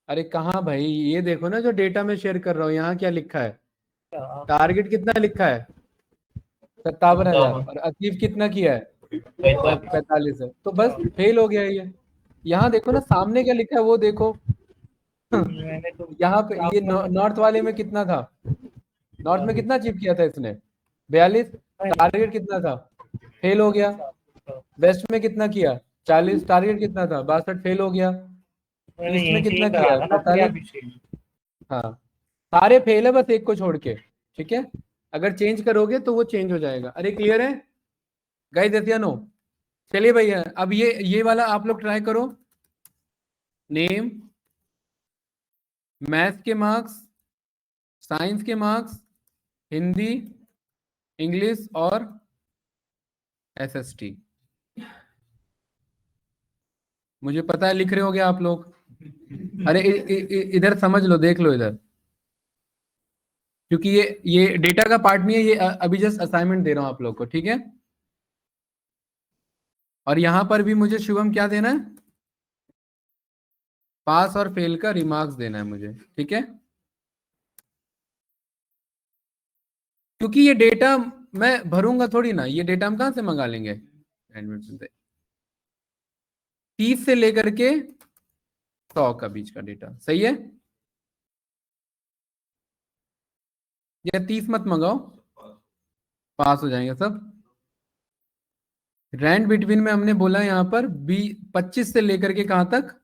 अरे कहाँ भाई, ये देखो ना जो डेटा में शेयर कर रहा हूँ, यहाँ क्या लिखा है, टारगेट कितना लिखा है 57,000, और अचीव कितना किया है 45 है, तो बस फेल हो गया ये। यहाँ देखो ना सामने क्या लिखा है वो देखो। मैंने तो यहाँ पे ये आपका नॉर्थ वाले में कितना था, नॉर्थ में कितना अचीव किया था इसने, 42, टारगेट कितना था, फेल हो गया। वेस्ट में कितना किया, 40, टारगेट कितना था 62, फेल हो गया। मैंने ईस्ट में यहीं से कितना ही किया करा है था ना अपने आप 45, ही। हाँ, सारे फेल है बस एक को छोड़ के, ठीक है। अगर चेंज करोगे तो वो चेंज हो जाएगा। अरे क्लियर है गाइस, यस या नो? चलिए भैया, अब ये वाला आप लोग ट्राई करो, नेम, मैथ्स के मार्क्स, साइंस के मार्क्स, हिंदी, इंग्लिश और एसएसटी। मुझे पता है लिख रहे होगे आप लोग, अरे इधर समझ लो, देख लो इधर, क्योंकि ये डेटा का पार्ट नहीं है, ये अभी जस्ट असाइनमेंट दे रहा हूं आप लोग को, ठीक है। और यहां पर भी मुझे शुभम क्या देना है, पास और फेल का रिमार्क्स देना है मुझे, ठीक है। क्योंकि ये डेटा मैं भरूंगा थोड़ी ना, ये डेटा हम कहां से मंगा लेंगे, एडमिशन से 30 से लेकर के 100 का बीच का डेटा, सही है। या 30 मत मंगाओ, पास हो जाएंगे सब। रैंड बिटवीन में हमने बोला यहां पर 25 से लेकर के कहां तक,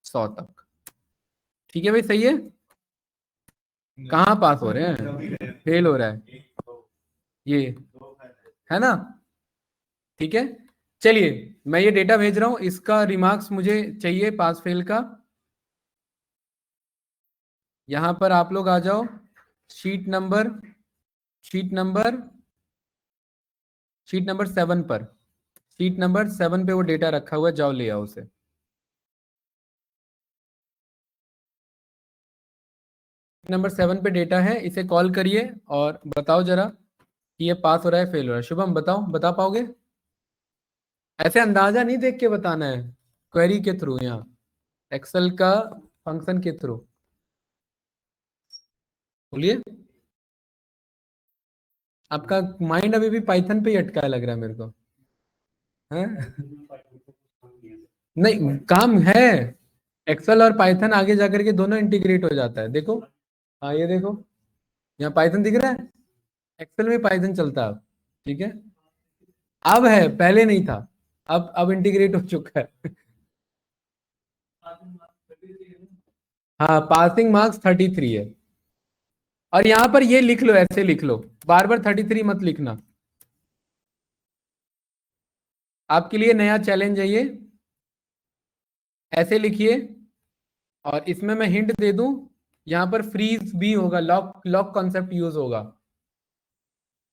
100 तक, ठीक है भाई, सही है। कहाँ पास हो रहे हैं, फेल हो रहा है ये, है ना, ठीक है। चलिए मैं ये डेटा भेज रहा हूं, इसका रिमार्क्स मुझे चाहिए पास फेल का। यहां पर आप लोग आ जाओ, sheet number sheet number sheet number 7 पर, शीट नंबर 7 पे वो डेटा रखा हुआ है, जाओ ले आओ उसे। नंबर 7 पे डेटा है, इसे कॉल करिए और बताओ जरा कि ये पास हो रहा है फेल हो रहा है। शुभम बताओ, बता पाओगे? ऐसे अंदाजा नहीं देख के बताना है, क्वेरी के थ्रू यहाँ। एक्सेल का फंक्शन के थ्रू, बोलिए। आपका माइंड अभी भी पाइथन पे ही अटका है लग रहा है मेरे को, है? नहीं, काम है। एक्सेल और पाइथन आगे जाकर के दोनों इंटीग्रेट हो जाता है, देखो। हाँ, ये देखो, यहाँ पाइथन दिख रहा है, एक्सेल में पाइथन चलता है अब, ठीक है। अब है, पहले नहीं था, अब इंटीग्रेट हो चुका है। हाँ, पासिंग मार्क्स 33 है। और यहां पर ये लिख लो, ऐसे लिख लो, बार बार 33 मत लिखना। आपके लिए नया चैलेंज है ये, ऐसे लिखिए। और इसमें मैं हिंट दे दूं, यहां पर फ्रीज भी होगा, लॉक लॉक कॉन्सेप्ट यूज होगा,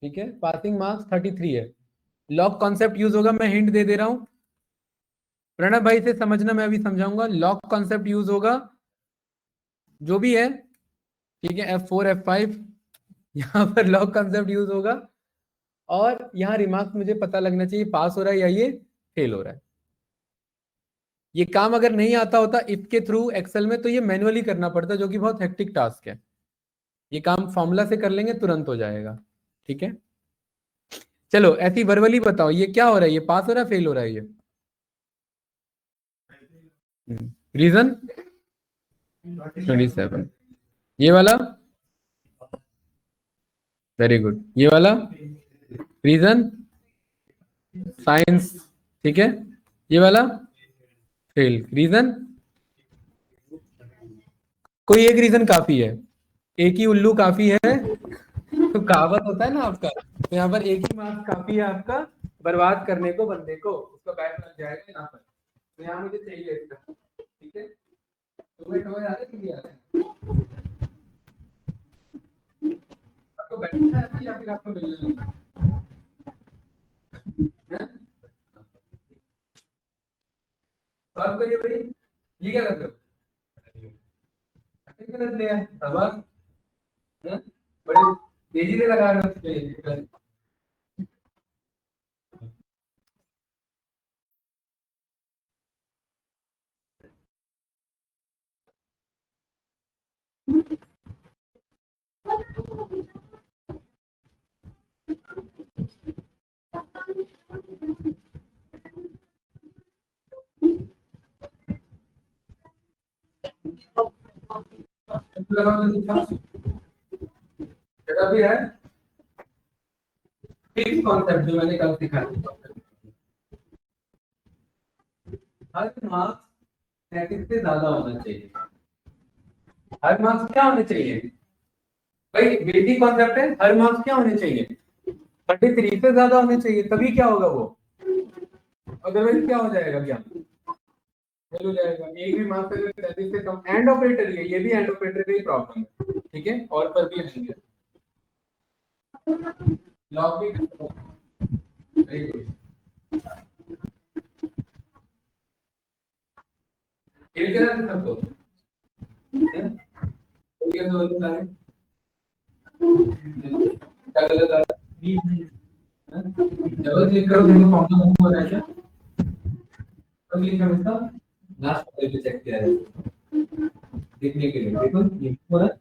ठीक है। पासिंग मार्क्स 33 है, लॉक कॉन्सेप्ट यूज होगा, मैं हिंट दे रहा हूं। प्रणव भाई से समझना, मैं अभी समझाऊंगा। लॉक कॉन्सेप्ट यूज होगा, जो भी है, ठीक है। F4 F5 यहाँ पर लॉक कॉन्सेप्ट यूज होगा। और यहाँ रिमार्क्स मुझे पता लगना चाहिए पास हो रहा है या ये फेल हो रहा है। ये काम अगर नहीं आता होता इसके थ्रू एक्सेल में, तो ये मैन्युअली करना पड़ता, जो कि बहुत हेक्टिक टास्क है। ये काम फॉर्मूला से कर लेंगे, तुरंत हो जाएगा, ठीक है। चलो ऐसी वर्बली बताओ, ये क्या हो रहा है, ये पास हो रहा है फेल हो रहा है ये? रीजन 27। ये वाला वेरी गुड। ये वाला रीजन साइंस, ठीक है। ये वाला फेल, रीजन कोई एक रीजन काफी है, एक ही उल्लू काफी है। तो कहावत होता है ना आपका, तो यहाँ पर एक ही मार्क्स काफी है आपका बर्बाद करने को बंदे को, उसका बैक लग जाएगा यहाँ पर। तो यहाँ मुझे चाहिए इसका, ठीक है। तो मैं समझ आ रहा है कि नहीं आ रहा है? आपको बैठना है या फिर आपको मिलना है? सॉल्व करिए भाई, ये क्या करते हो? गलत ले आए, सवाल बड़े तेजी से लगा रहे हो। जगह भी है, फिक्स कॉन्सेप्ट जो मैंने कल सिखाया। हर मार्क्स 33 से ज्यादा होना चाहिए। हर मार्क्स क्या होने चाहिए भाई? बेसिक कॉन्सेप्ट है, हर मार्क्स क्या होने चाहिए? 33 से ज्यादा होने चाहिए, तभी क्या होगा वो, अदरवाइज क्या हो जाएगा, क्या फेल हो जाएगा। एक भी मार्क्स अगर 33 से कम, एंड ऑपरेटर ये भी एंड ऑपरेटर का ही प्रॉब्लम है, ठीक है। और पर भी नहीं, लॉग भी वेरी गुड। खेल के ना सबको क्या गलत है, क्या गलत है? डबल क्लिक करो, देखो फॉर्मूला मूव हो रहा है क्या? डबल क्लिक करो इसका, लास्ट पे चेक किया है देखने के लिए, देखो ये हो रहा है।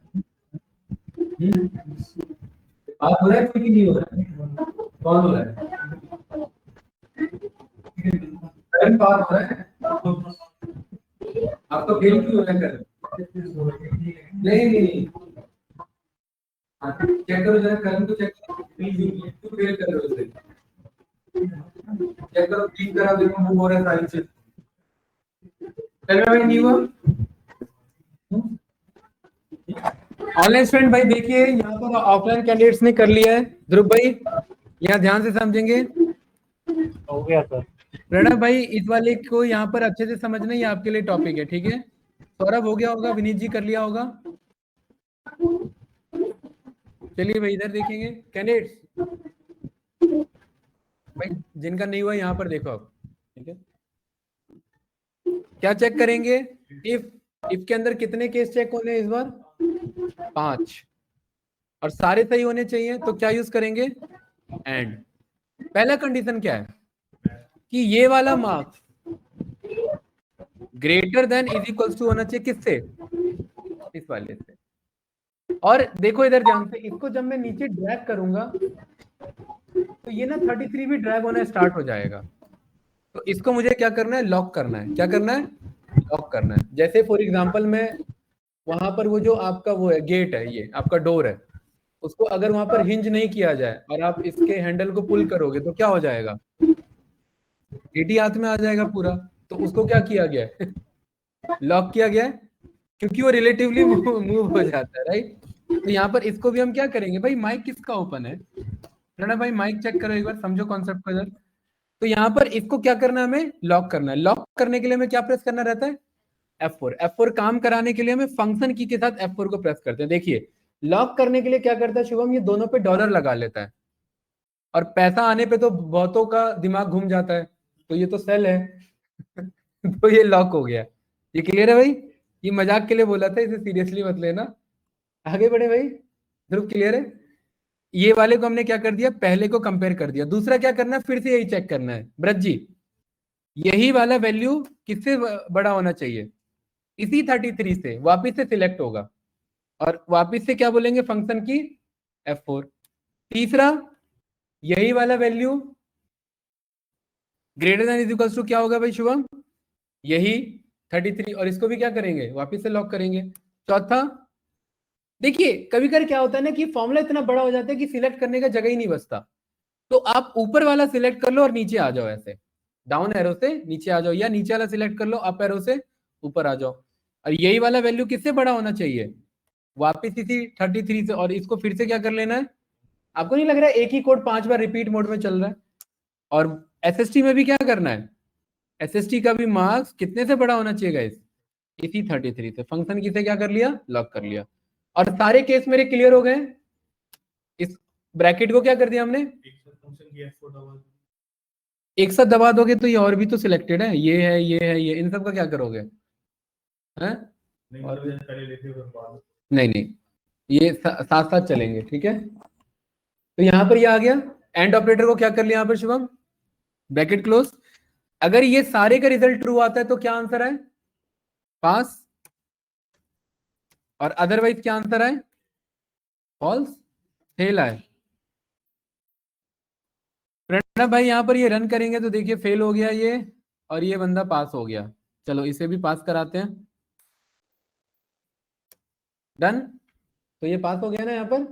आप हो रहा है कोई नहीं हो रहा है? कौन हो रहा है? करंट पास हो रहा है, आपका फेल क्यों हो रहा है करंट? नहीं चेक करो जरा, करंट को चेक करो, क्यों फेल कर रहे हो उसे? चेक करो, क्लिक करा, देखो मूव हो रहा है सारी चीज। चल नहीं हुआ। ऑनलाइन स्टूडेंट भाई देखिए, यहाँ पर ऑफलाइन कैंडिडेट्स ने कर लिया है। ध्रुव भाई यहाँ ध्यान से समझेंगे। हो गया सर। प्रणव भाई इस वाले को यहाँ पर अच्छे से समझना, ही आपके लिए टॉपिक है, ठीक है। सौरभ हो गया होगा, विनीत जी कर लिया होगा। चलिए भाई इधर देखेंगे कैंडिडेट्स, भाई जिनका नहीं हुआ यहाँ पर देखो आप, ठीक है। क्या चेक करेंगे? इफ के अंदर कितने केस चेक होने इस बार? 5, और सारे सही होने चाहिए, तो क्या यूज करेंगे? एंड। पहला कंडीशन क्या है कि ये वाला marks greater than is equals to होना चाहिए किससे, इस वाले से। और देखो इधर ध्यान से, इसको जब मैं नीचे ड्रैग करूंगा तो ये ना 33 भी ड्रैग होना स्टार्ट हो जाएगा। तो इसको मुझे क्या करना है, लॉक करना है। क्या करना है, लॉक करना है। जैसे फॉर एग्जांपल में वहां पर वो जो आपका वो है गेट है, ये आपका डोर है, उसको अगर वहां पर हिंज नहीं किया जाए और आप इसके हैंडल को पुल करोगे तो क्या हो जाएगा, गेट ही हाथ में आ जाएगा पूरा। तो उसको क्या किया गया है, लॉक किया गया है, क्योंकि वो रिलेटिवली मूव हो जाता है, राइट। तो यहाँ पर इसको भी हम क्या करेंगे, भाई माइक किसका ओपन है, प्रणव भाई माइक चेक करो एक बार, समझो कॉन्सेप्ट को इधर। तो यहाँ पर इसको क्या करना है, हमें लॉक करना है। लॉक करने के लिए हमें क्या प्रेस करना रहता है, F4। F4 काम कराने के लिए हमें फंक्शन की के साथ F4 को प्रेस करते हैं। देखिए लॉक करने के लिए क्या करता है शुभम, ये दोनों पे डॉलर लगा लेता है, और पैसा आने पे तो बहुतों का दिमाग घूम जाता है, तो ये तो सेल है तो ये लॉक हो गया। ये क्लियर है भाई, ये मजाक के लिए बोला था, इसे सीरियसली मत लेना। आगे बढ़े भाई, ध्रुव क्लियर है। ये वाले को हमने क्या कर दिया, पहले को कंपेयर कर दिया। दूसरा क्या करना है, फिर से यही चेक करना है ब्रज जी, यही वाला वैल्यू किससे बड़ा होना चाहिए, इसी 33 से वापिस से सिलेक्ट होगा, और वापिस से क्या बोलेंगे, फंक्शन की F4। तीसरा यही वाला value greater than is equals to क्या होगा भाई शुभम, यही 33, और इसको भी क्या करेंगे, वापिस से लॉक करेंगे। चौथा, देखिए कभी कभी क्या होता है ना कि फॉर्मूला इतना बड़ा हो जाता है कि सिलेक्ट करने का जगह ही नहीं बचता, तो आप ऊपर वाला सिलेक्ट कर लो और नीचे आ जाओ, ऐसे डाउन एरो से नीचे आ जाओ, या नीचे वाला सिलेक्ट कर लो अप एरो से ऊपर आ जाओ। और यही वाला वैल्यू किससे बड़ा होना चाहिए, वापिस इसी 33 से, और इसको फिर से क्या कर लेना है। आपको नहीं लग रहा है एक ही कोड 5 बार रिपीट मोड में चल रहा है। और एसएसटी में भी क्या करना है, एसएसटी का भी मार्क्स कितने से बड़ा होना चाहिए गाइस, इसी 33 से। फंक्शन किसे क्या कर लिया, लॉक कर लिया। और सारे केस मेरे क्लियर हो गए। इस ब्रैकेट को क्या कर दिया हमने, एक साथ दबा दोगे तो ये और भी तो सिलेक्टेड है, ये है, ये है, ये, इन सब का क्या करोगे, हैं? नहीं नहीं, ये साथ साथ चलेंगे, ठीक है। तो यहां पर ये आ गया, एंड ऑपरेटर को क्या कर लिया यहाँ पर शुभम, ब्रैकेट क्लोज। अगर ये सारे का रिजल्ट ट्रू आता है तो क्या आंसर है, पास, और अदरवाइज क्या आंसर है, फॉल्स, फेल आए। प्रणव भाई यहाँ पर ये रन करेंगे तो देखिए फेल हो गया ये, और ये बंदा पास हो गया। चलो इसे भी पास कराते हैं, डन। तो ये पास हो गया ना यहाँ पर।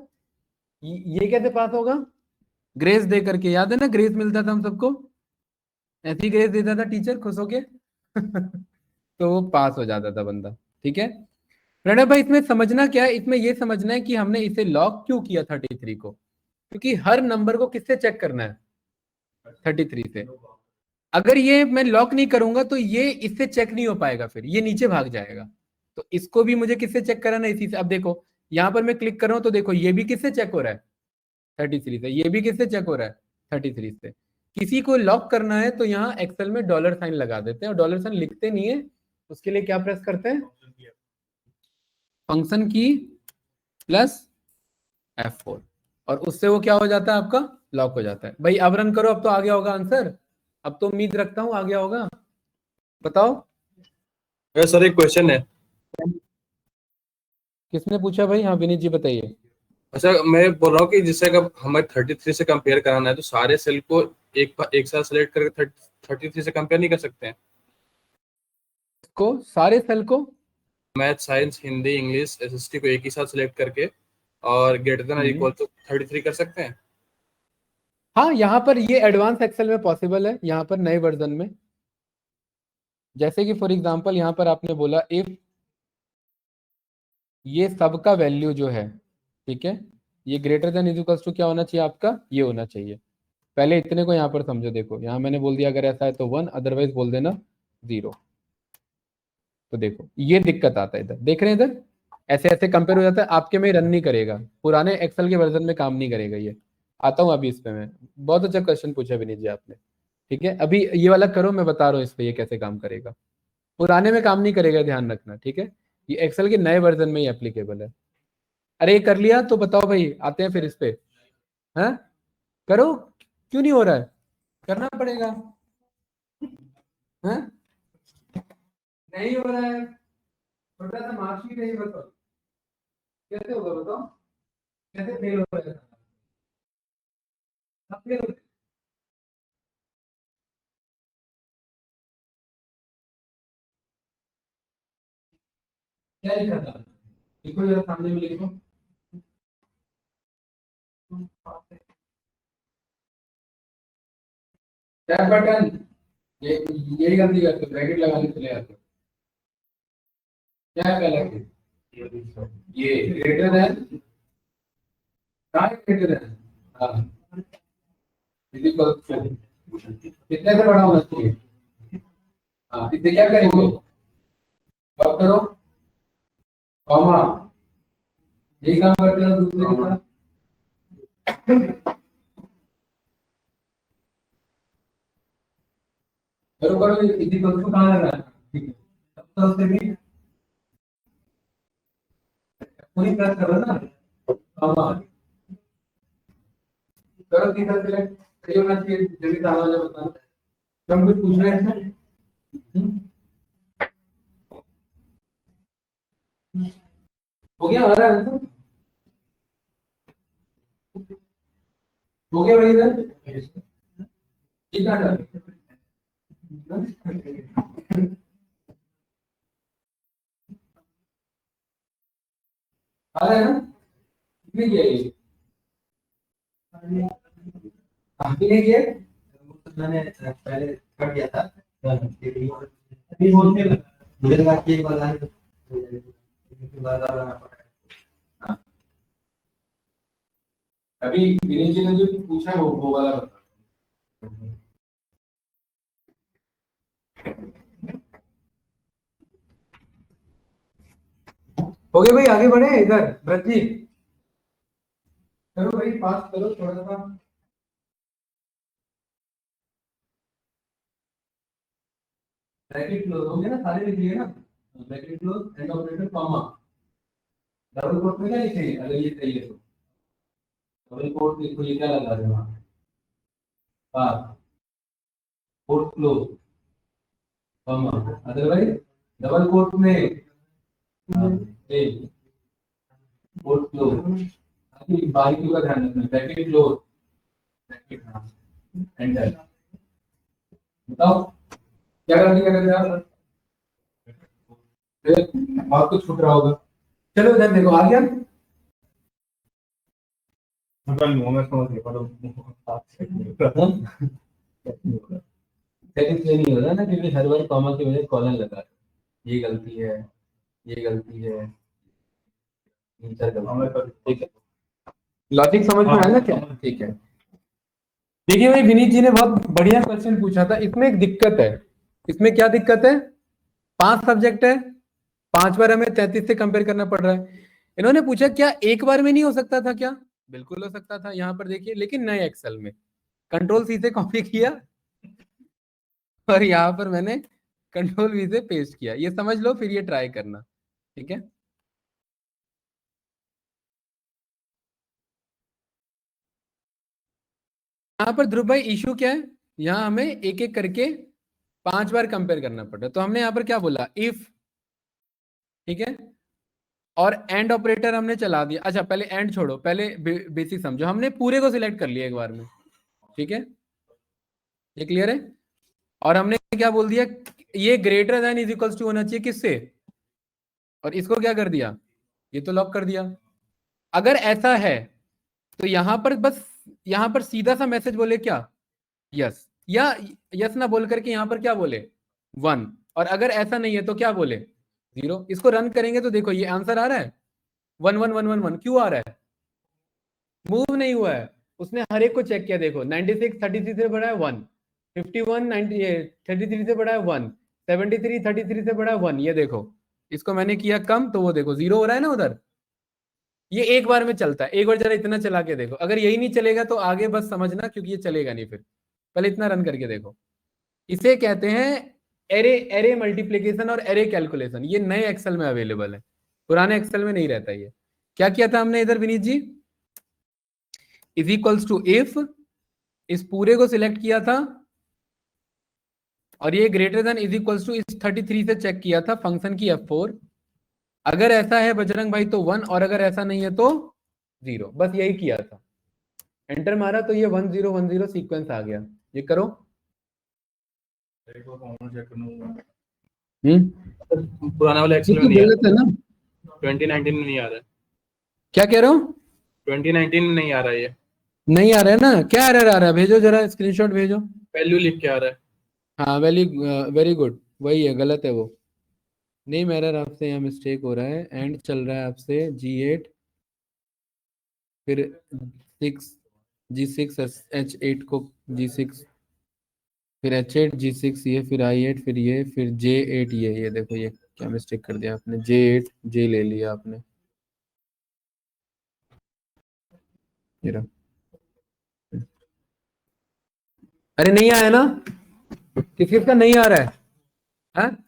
ये कैसे पास होगा, ग्रेस दे करके, याद है ना ग्रेस मिलता था हम सबको, ऐसी ग्रेस देता था टीचर खुश होके तो वो पास हो जाता था बंदा, ठीक है। प्रणव भाई इसमें समझना क्या है, इसमें ये समझना है कि हमने इसे लॉक क्यों किया 33 को, क्योंकि हर नंबर को किससे चेक करना है, 33 से। अगर ये मैं लॉक नहीं करूंगा तो ये इससे चेक नहीं हो पाएगा, फिर ये नीचे भाग जाएगा। तो इसको भी मुझे किससे चेक कराना है, इसी से। अब देखो यहाँ पर मैं क्लिक कर रहा हूं तो देखो ये भी किससे चेक हो रहा है, 33 से, ये भी किससे चेक हो रहा है, 33 से। किसी को लॉक करना है तो यहाँ एक्सेल में डॉलर साइन लगा देते हैं, और डॉलर साइन लिखते नहीं है, उसके लिए क्या प्रेस करते हैं, फंक्शन की प्लस F4, और उससे वो क्या हो जाता है, आपका लॉक हो जाता है। भाई अब रन करो, अब तो आ गया होगा आंसर, अब तो उम्मीद रखता हूं आ गया होगा, बताओ। सर एक क्वेश्चन है। किसने पूछा भाई, हाँ विनीत जी बताइए। अच्छा मैं बोल रहा हूँ कि जिससे अगर हमें 33 से कंपेयर कराना है तो सारे सेल को एक साथ सेलेक्ट करके 33 से कंपेयर नहीं कर सकते हैं, को सारे सेल को, math science Hindi English SST को एक ही साथ सेलेक्ट करके और ग्रेटर देन इक्वल टू 33 कर सकते हैं। हाँ यहाँ पर ये एडवांस एक्सेल में पॉसिबल है, यहाँ पर नए वर्जन में। जैसे कि फॉर एग्जांपल यहाँ पर आपने बोला इफ ये सबका वैल्यू जो है, ठीक है, ये greater than is equals to क्या होना चाहिए आपका, ये होना चाहिए। पहले इतने को यहाँ पर समझो, देखो यहाँ मैंने बोल दिया अगर ऐसा है तो 1, अदरवाइज बोल देना 0। तो देखो ये दिक्कत आता है, इधर देख रहे हैं, इधर ऐसे ऐसे कंपेयर हो जाता है, आपके में रन नहीं करेगा, पुराने एक्सेल के वर्जन में काम नहीं करेगा ये। आता हूँ अभी इस पे मैं, बहुत अच्छा क्वेश्चन पूछा विनीत जी आपने, ठीक है। अभी ये वाला करो, मैं बता रहा हूँ इस पे ये कैसे काम करेगा, पुराने में काम नहीं करेगा, ध्यान रखना, ठीक है। ये एक्सेल के नए वर्जन में ही एप्लीकेबल है। अरे ये कर लिया तो बताओ भाई, आते हैं फिर इस पे, हैं करो, क्यों नहीं हो रहा है, करना पड़ेगा, हैं नहीं हो रहा है, छोटा सा मार्कशीट है, ये बताओ कैसे होगा, बताओ कैसे फेल हो रहा है, सब फेल होते हैं। क्या लिखा था, लिखो जरा सामने में लिखो। टैब बटन, ये गलती करते हो, ब्रैकेट लगा के चले आते हो। क्या है पहला केस, ये ग्रेटर देन, ग्रेटर देन, हाँ इक्वल, कितने से बड़ा होना चाहिए, हाँ इसे क्या करेंगे, लॉक करो, कॉमा, यही काम करते हैं दूसरे के साथ। करो करो, इसी को कहाँ लगा है, ठीक है, तब तो उससे भी पूरी प्रेस करो ना, कॉमा करो, तीसरा सिलेक्ट सही होना चाहिए, जल्दी सारा वाला बताना, तुम कुछ पूछ रहे हैं, हो गया हमारा आंसर, हो गया भाई इधर, ठीक है आ रहा है ना, कितने किया ये, कितने किए, मैंने पहले कर दिया था, अभी बोलते हैं मुझे लगा कि एक बार आए अभी विनीत जी ने जो पूछा है वो वाला बता। हो गए भाई, आगे बढ़े, इधर व्रत जी करो भाई, पास करो थोड़ा सा, ब्रैकेट क्लोज हो गया ना, सारे लिख लिए ना, bracket close, and operator comma, double quote में क्या लिखे, अगर ये सही है तो डबल कोट लिखो, ये क्या लगा रहे हो वहां, पास quote close comma, otherwise double quote में कोट क्लोज, बारीकी का ध्यान रखना, ब्रैकेट क्लोज, ब्रैकेट एंटर, बताओ क्या गलती कर रहे थे आप, बहुत कुछ छूट रहा होगा, चलो इधर देखो, आ गया, सेकंड नहीं हो रहा ना, क्योंकि हर बार कॉमा की वजह कॉलन लगा है, ये गलती है, ये गलती है, ठीक है, लॉजिक समझ में आया ना क्या, ठीक है। देखिए भाई, विनीत जी ने बहुत बढ़िया क्वेश्चन पूछा था, इसमें एक दिक्कत है, इसमें क्या दिक्कत है, 5 सब्जेक्ट है, 5 बार हमें 33 से कंपेयर करना पड़ रहा है। इन्होंने पूछा क्या एक बार में नहीं हो सकता था क्या, बिल्कुल हो सकता था, यहाँ पर देखिए, लेकिन नए एक्सेल में कंट्रोल सी से कॉपी किया और यहाँ पर मैंने कंट्रोल वी से पेस्ट किया, ये समझ लो, फिर ये ट्राई करना, ठीक है। यहाँ पर ध्रुव भाई इशू क्या है, यहाँ हमें एक एक करके 5 बार कंपेयर करना पड़ रहा है, तो हमने यहाँ पर क्या बोला, इफ, ठीक है, और एंड ऑपरेटर हमने चला दिया। अच्छा पहले एंड छोड़ो, पहले बेसिक समझो, हमने पूरे को सिलेक्ट कर लिया एक बार में, ठीक है, ये क्लियर है। और हमने क्या बोल दिया, ये greater than is equals to होना चाहिए किससे, और इसको क्या कर दिया, ये तो लॉक कर दिया। अगर ऐसा है तो यहां पर बस, यहां पर सीधा सा मैसेज बोले क्या, यस, या यस ना बोल करके यहां पर क्या बोले 1, और अगर ऐसा नहीं है तो क्या बोले 0। इसको रन करेंगे तो देखो ये आंसर आ रहा है 1 1 1 1 1, क्यों आ रहा है, मूव नहीं हुआ है, उसने हर एक को चेक किया, देखो 96 33 से बड़ा है 1, 51 33 से बड़ा है 1, 73 33 से बड़ा है 1, ये देखो, इसको मैंने किया कम तो वो देखो 0 हो रहा है ना उधर। ये एक बार में चलता है, एक बार जरा इतना चला के देखो, अगर यही नहीं चलेगा तो आगे बस समझना, क्योंकि ये चलेगा नहीं, फिर पहले इतना रन करके देखो। इसे कहते हैं एरे, एरे मल्टीप्लीकेशन और एरे कैलकुलेशन, ये नए एक्सेल में अवेलेबल है, पुराने एक्सेल में नहीं रहता ये। क्या किया था हमने इधर Vineet ji, is equals to if, इस पूरे को सिलेक्ट किया था, और ये greater than is equals to इस 33 से चेक किया था फंक्शन की F4। अगर ऐसा है बजरंग भाई तो 1, और अगर ऐसा नहीं है तो 0। बस यही किया था, एंटर मारा तो ये 1010 सीक्वेंस आ गया। ये करो। एक बार फॉर्मूला चेक करना। पुराना वाला ये एक्सेल में तो नहीं आ गलत है ना। रहा, 2019 में नहीं आ रहा है, क्या कह रहे हो? 2019 में नहीं आ रहा है, ये नहीं आ रहा है ना? क्या एरर आ रहा है? भेजो जरा स्क्रीनशॉट भेजो। वैल्यू लिख के आ रहा है। हाँ वेरी गुड, वही है, गलत है वो। नेम एरर आपसे यहाँ मिस्टेक हो रहा है। एंड चल रहा है आपसे G8 फिर 6 G6 H8 को G6 फिर H8 G6 ये फिर I8 फिर ये फिर J8 ये देखो ये क्या मिस्टेक कर दिया आपने, J8 J ले लिया आपने। ये रहा। अरे नहीं आया ना? किसी का नहीं आ रहा है? हाँ?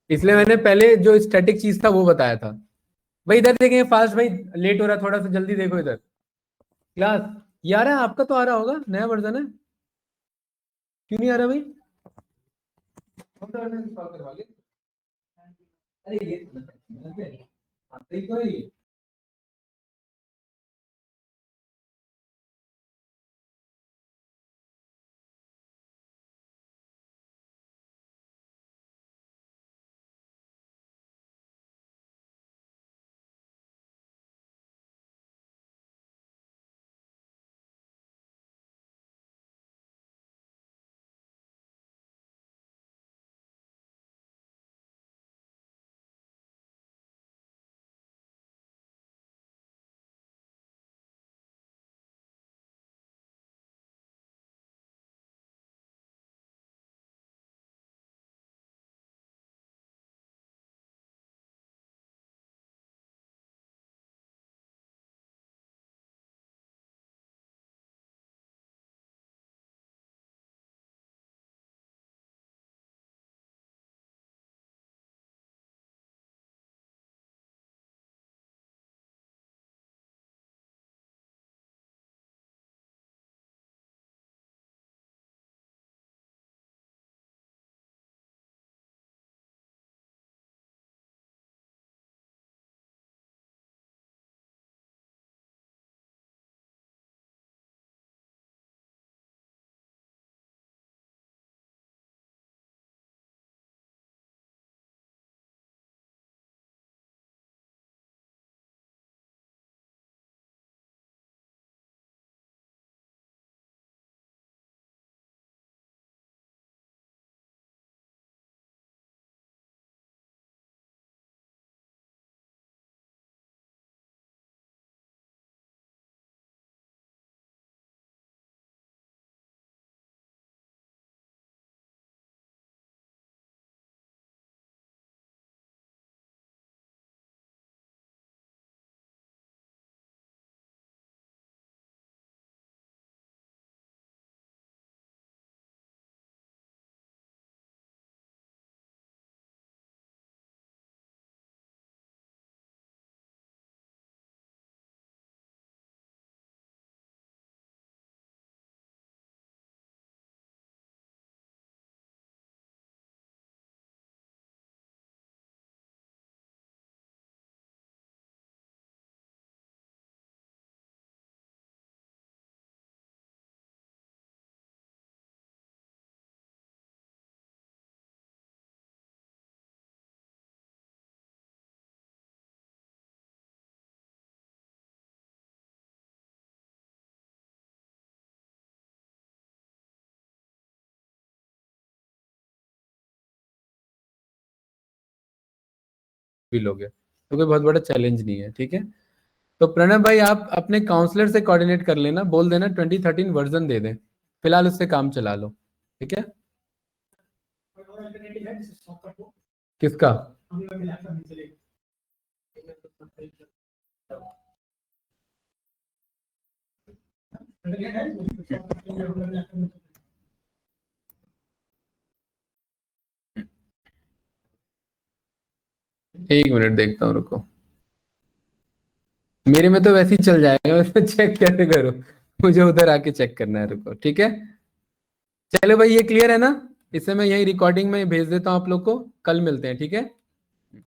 इसलिए मैंने पहले जो स्टैटिक चीज था वो बताया था। भाई इधर देखें फास्ट, भाई लेट हो रहा है थोड़ा सा, जल्दी देखो इधर। क्लास ये आ रहा है? आपका तो आ रहा होगा, नया वर्जन है, क्यों नहीं आ रहा भाई? कौन सा वर्जन इंस्टॉल करवा लिया? अरे ये सही तो है ये। भी लोगे तो कोई बहुत बड़ा चैलेंज नहीं है, ठीक है। तो प्रणब भाई आप अपने काउंसलर से कोऑर्डिनेट कर लेना, बोल देना 2013 वर्जन दे दें, फिलहाल उससे काम चला लो, ठीक है। किसका? एक मिनट देखता हूँ, रुको। मेरे में तो वैसे ही चल जाएगा, मैं चेक कैसे करूँ? मुझे उधर आके चेक करना है, रुको, ठीक है। चलो भाई, ये क्लियर है ना? इससे मैं यही रिकॉर्डिंग में भेज देता हूँ आप लोग को, कल मिलते हैं, ठीक है।